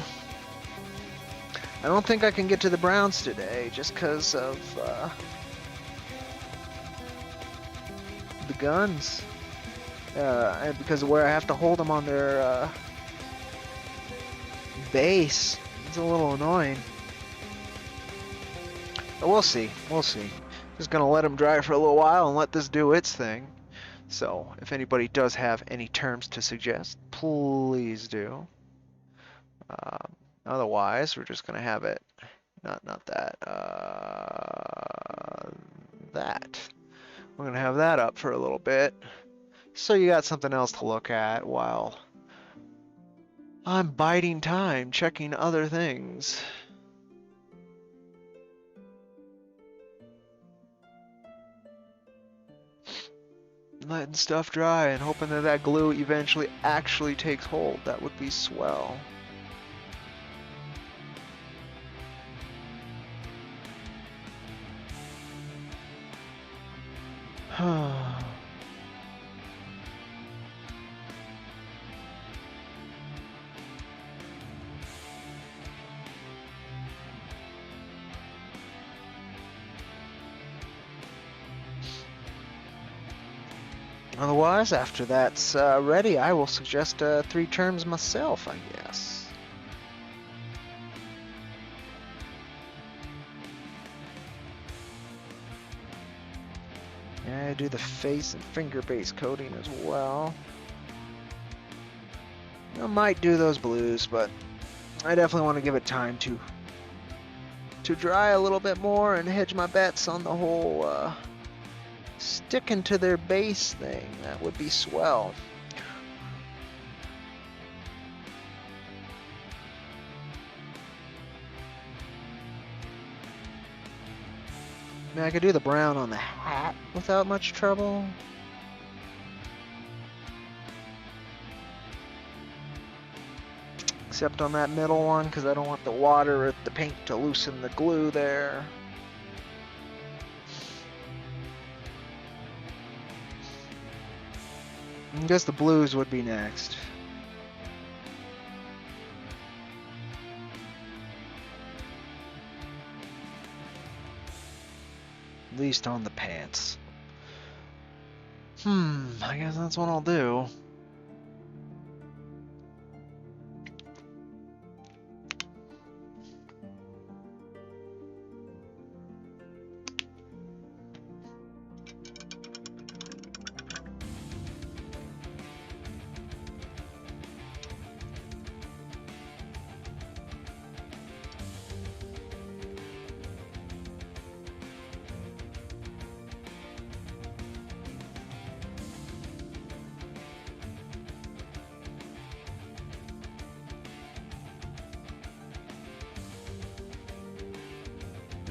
I don't think I can get to the browns today just because of the guns. And because of where I have to hold them on their base. It's a little annoying. But we'll see. We'll see. Just gonna let them dry for a little while and let this do its thing. So, if anybody does have any terms to suggest, please do. Otherwise, we're just gonna have it. Not that. That. We're gonna have that up for a little bit. So you got something else to look at while I'm biding time, checking other things. Letting stuff dry and hoping that that glue eventually actually takes hold. That would be swell. Otherwise, after that's ready, I will suggest 3 terms myself, I guess. Yeah, I do the face and finger base coating as well. I might do those blues, but I definitely want to give it time to dry a little bit more and hedge my bets on the whole sticking to their base thing. That would be swell. I mean, I could do the brown on the hat without much trouble. Except on that middle one, because I don't want the water or the paint to loosen the glue there. I guess the blues would be next. At least on the pants. I guess that's what I'll do.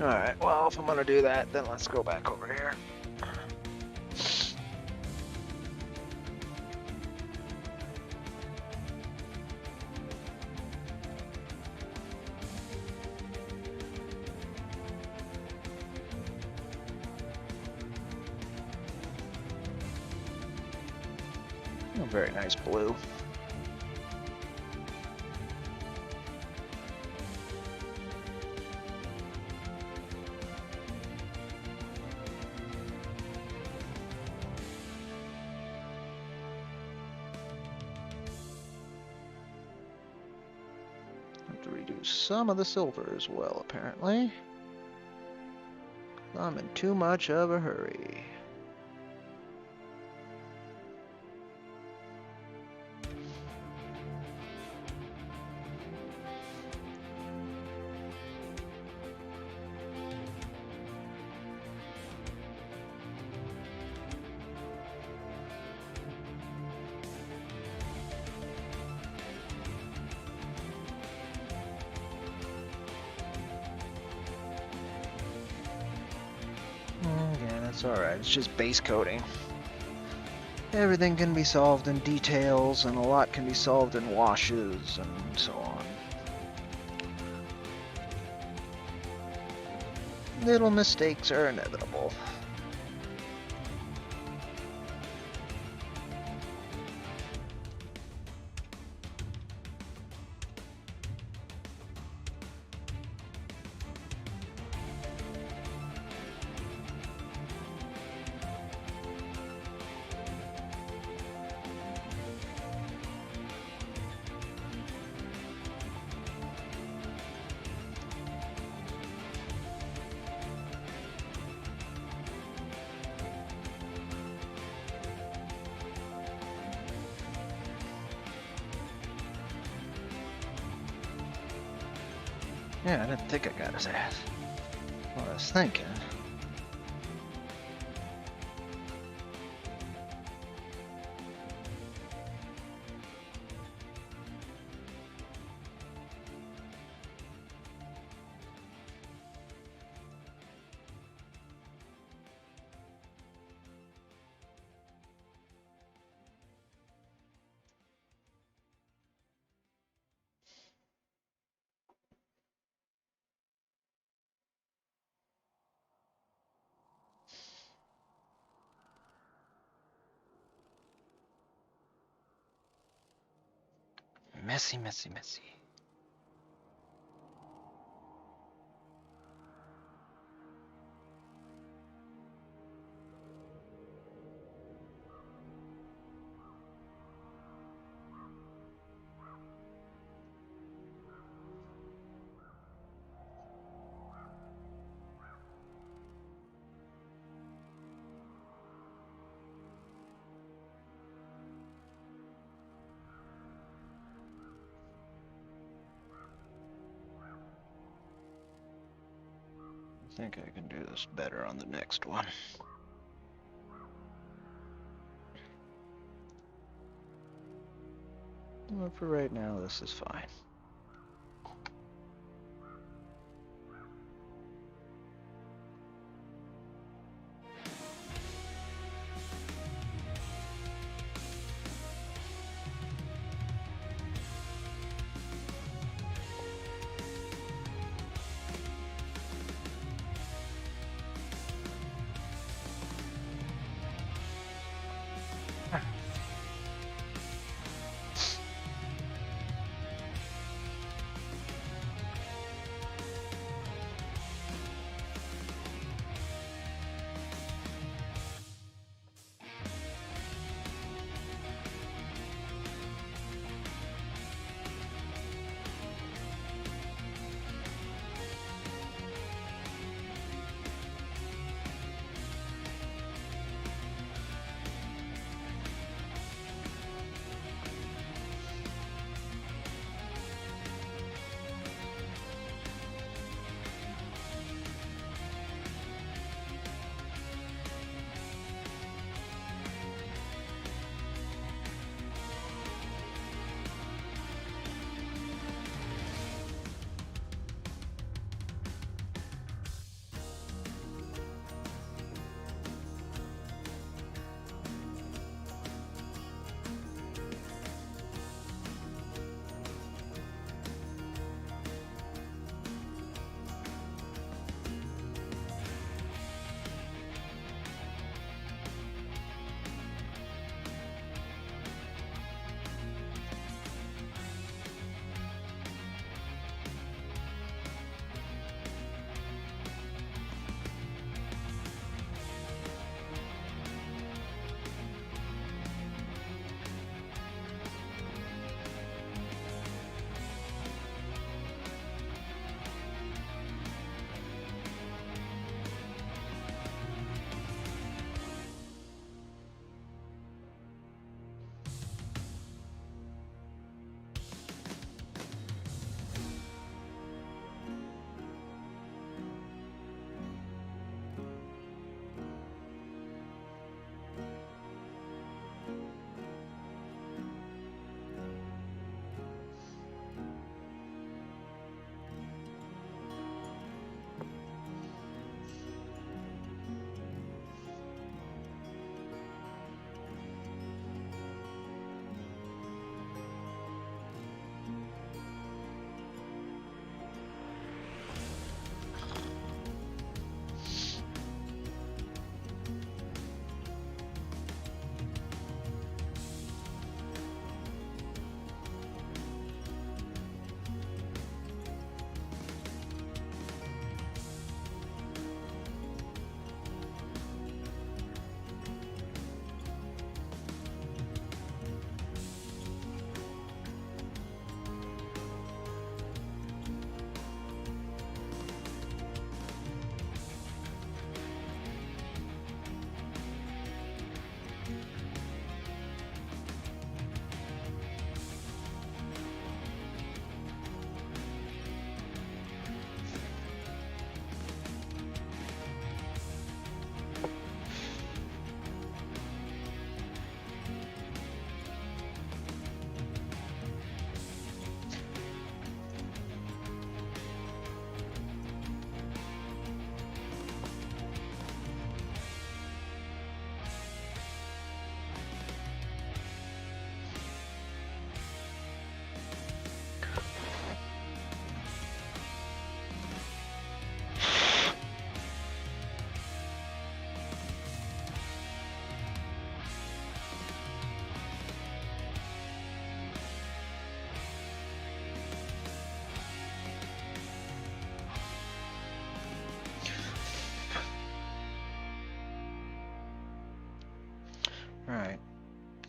Alright, well, if I'm gonna do that, then let's go back over here. Oh, very nice blue. To reduce some of the silver as well, apparently. I'm in too much of a hurry. That's alright, it's just base coating. Everything can be solved in details, and a lot can be solved in washes, and so on. Little mistakes are inevitable. Yeah, I didn't think I got his ass. Well, I was thinking. Messy, messy, messy. I think I can do this better on the next one. Well, for right now, this is fine.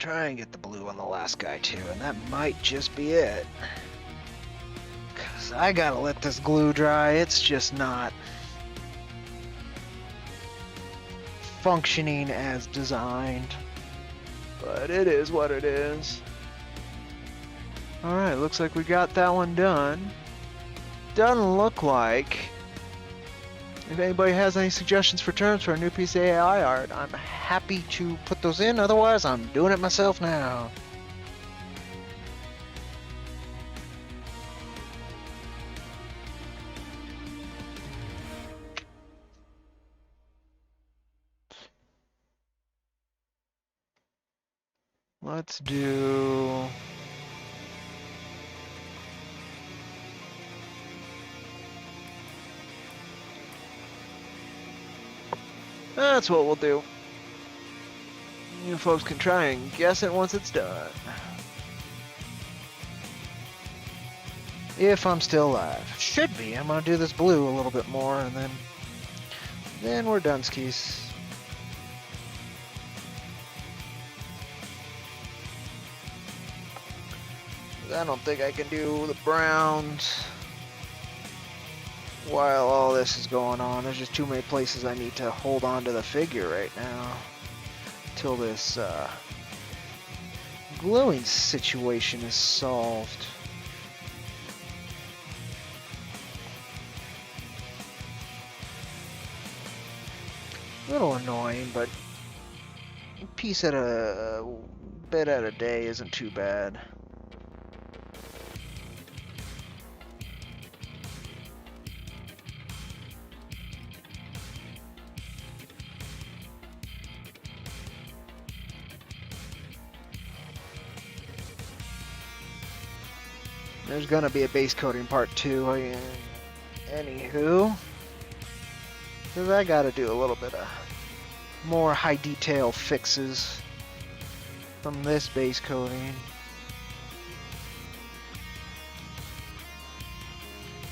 try and get the blue on the last guy too, and that might just be it. Cause I gotta let this glue dry. It's just not functioning as designed. But it is what it is. Alright, looks like we got that one done. Doesn't look like. If anybody has any suggestions for terms for a new piece of AI art, I'm happy to put those in. Otherwise, I'm doing it myself now. Let's do... That's what we'll do. You folks can try and guess it once it's done. If I'm still alive. Should be. I'm gonna do this blue a little bit more and then we're done skis. I don't think I can do the browns while all this is going on. There's just too many places I need to hold on to the figure right now till this gluing situation is solved. A little annoying, but a piece at a bit at a day isn't too bad. There's gonna be a base coating part 2, anywho, because I gotta do a little bit of more high detail fixes from this base coating.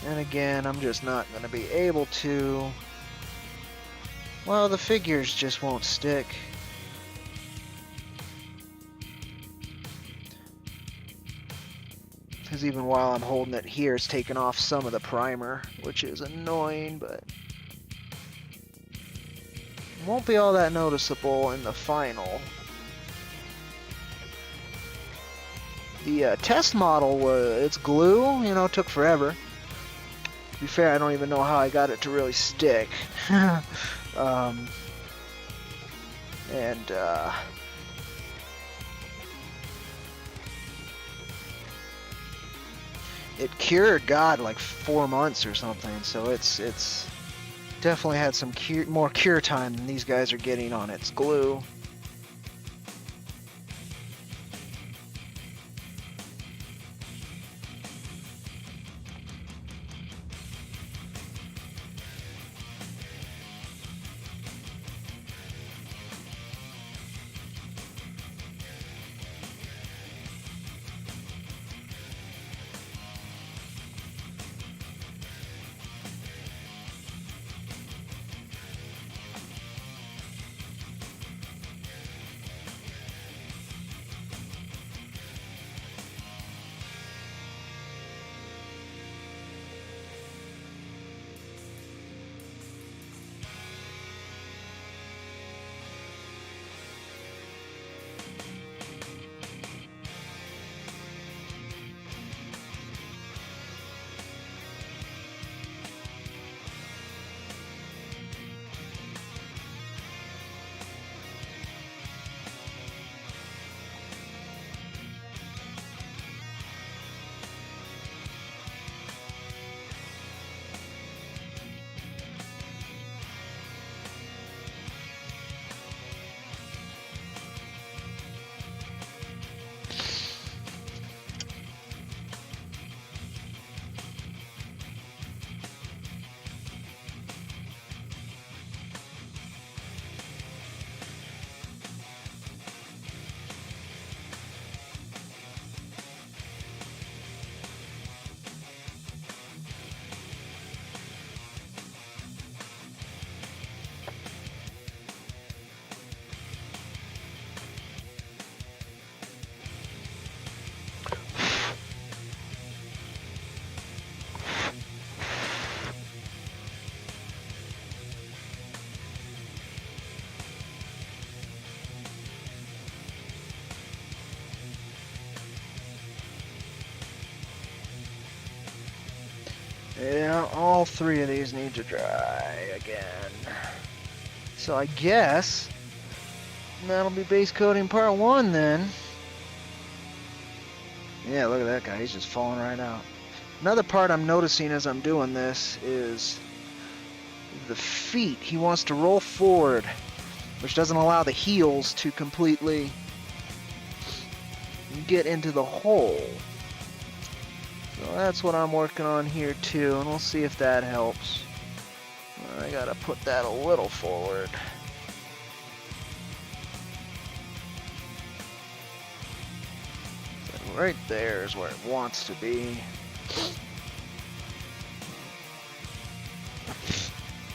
And again, I'm just not gonna be able to. Well, the figures just won't stick. Because even while I'm holding it here, it's taking off some of the primer, which is annoying, but won't be all that noticeable in the final. The test model it's glue, took forever. To be fair, I don't even know how I got it to really stick. It cured, God, like 4 months or something, so it's definitely had some more cure time than these guys are getting on its glue. all three of these need to dry again. So I guess that'll be base coating part 1 then. Yeah, look at that guy. He's just falling right out. Another part I'm noticing as I'm doing this is the feet. He wants to roll forward, which doesn't allow the heels to completely get into the hole. So that's what I'm working on here too, and we'll see if that helps. I gotta put that a little forward. So right there is where it wants to be.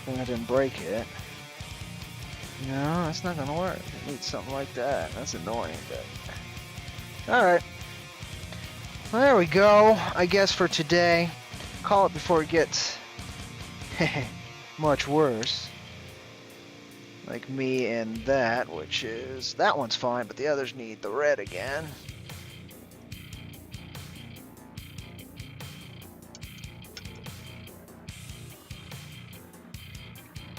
And I didn't break it. No, that's not gonna work. It needs something like that. That's annoying, but alright. Well, there we go, I guess, for today. Call it before it gets much worse. Like me and that, which is... that one's fine, but the others need the red again.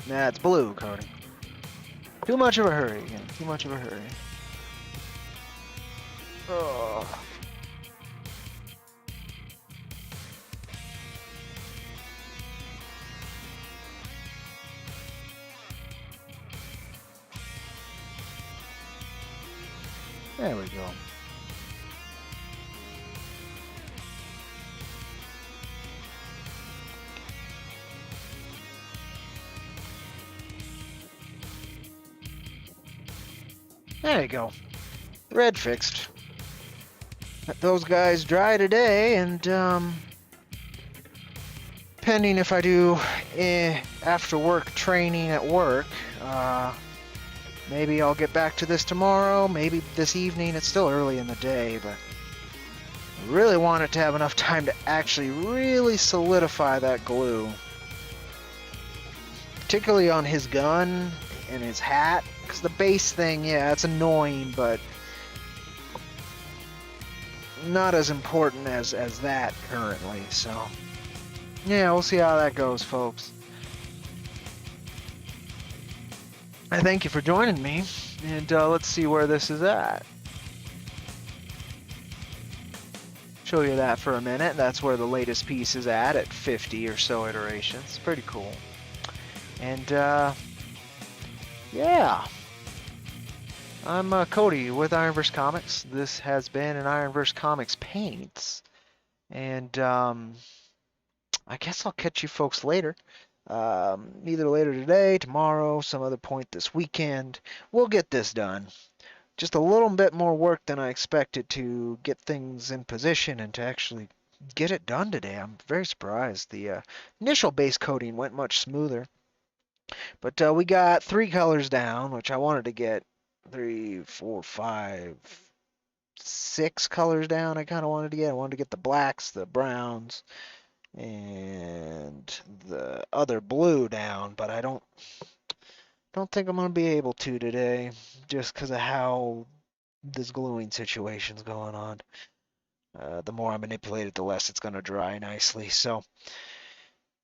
Nah, it's blue, Cody. Too much of a hurry again. Too much of a hurry. Oh. There we go. There you go. Red fixed. Let those guys dry today, and pending if I do after work training at work, maybe I'll get back to this tomorrow, maybe this evening. It's still early in the day, but I really want it to have enough time to actually really solidify that glue. Particularly on his gun and his hat, because the base thing, yeah, it's annoying, but not as important as that currently. So yeah, we'll see how that goes, folks. I thank you for joining me, and let's see where this is at. Show you that for a minute. That's where the latest piece is at 50 or so iterations. Pretty cool. And yeah, I'm Cody with IronVerse Comics. This has been an IronVerse Comics Paints, and I guess I'll catch you folks later. Either later today, tomorrow, some other point this weekend. We'll get this done. Just a little bit more work than I expected to get things in position and to actually get it done today. I'm very surprised. The initial base coating went much smoother. But we got 3 colors down, which I wanted to get 3, 4, 5, 6 colors down. I kind of wanted to get. I wanted to get the blacks, the browns, and the other blue down, but I don't think I'm going to be able to today, just because of how this gluing situation's going on. The more I manipulate it, the less it's going to dry nicely. So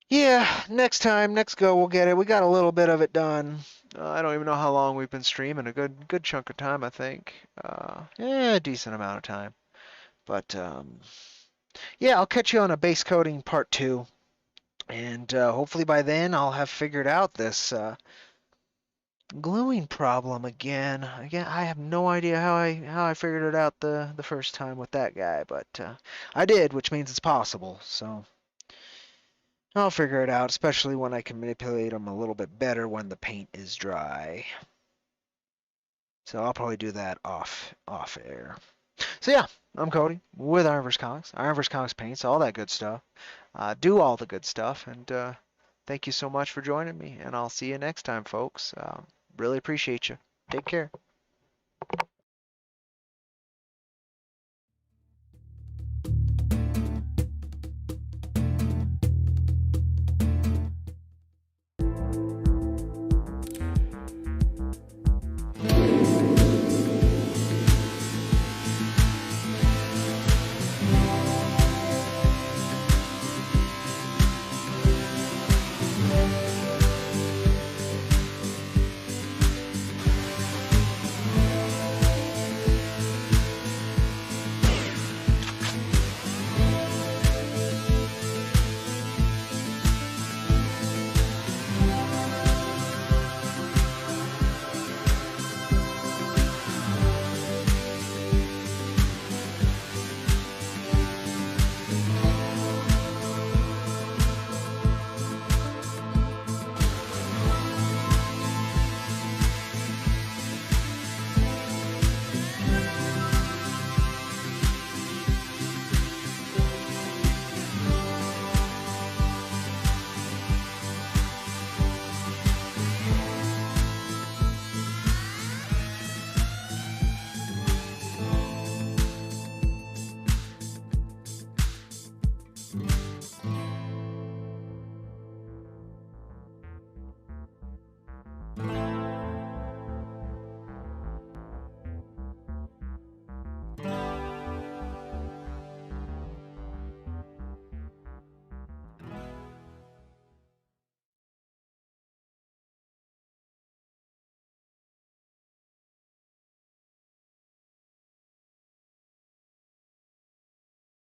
yeah, next time, next go, we'll get it. We got a little bit of it done. I don't even know how long we've been streaming. A good chunk of time, I think. Yeah, a decent amount of time. But yeah, I'll catch you on a base coating part 2, and hopefully by then I'll have figured out this gluing problem again. Again, I have no idea how I figured it out the first time with that guy, but I did, which means it's possible. So I'll figure it out, especially when I can manipulate them a little bit better when the paint is dry. So I'll probably do that off air. So yeah, I'm Cody with IronVerse Comics. IronVerse Comics paints, all that good stuff. Do all the good stuff, and thank you so much for joining me, and I'll see you next time, folks. Really appreciate you. Take care.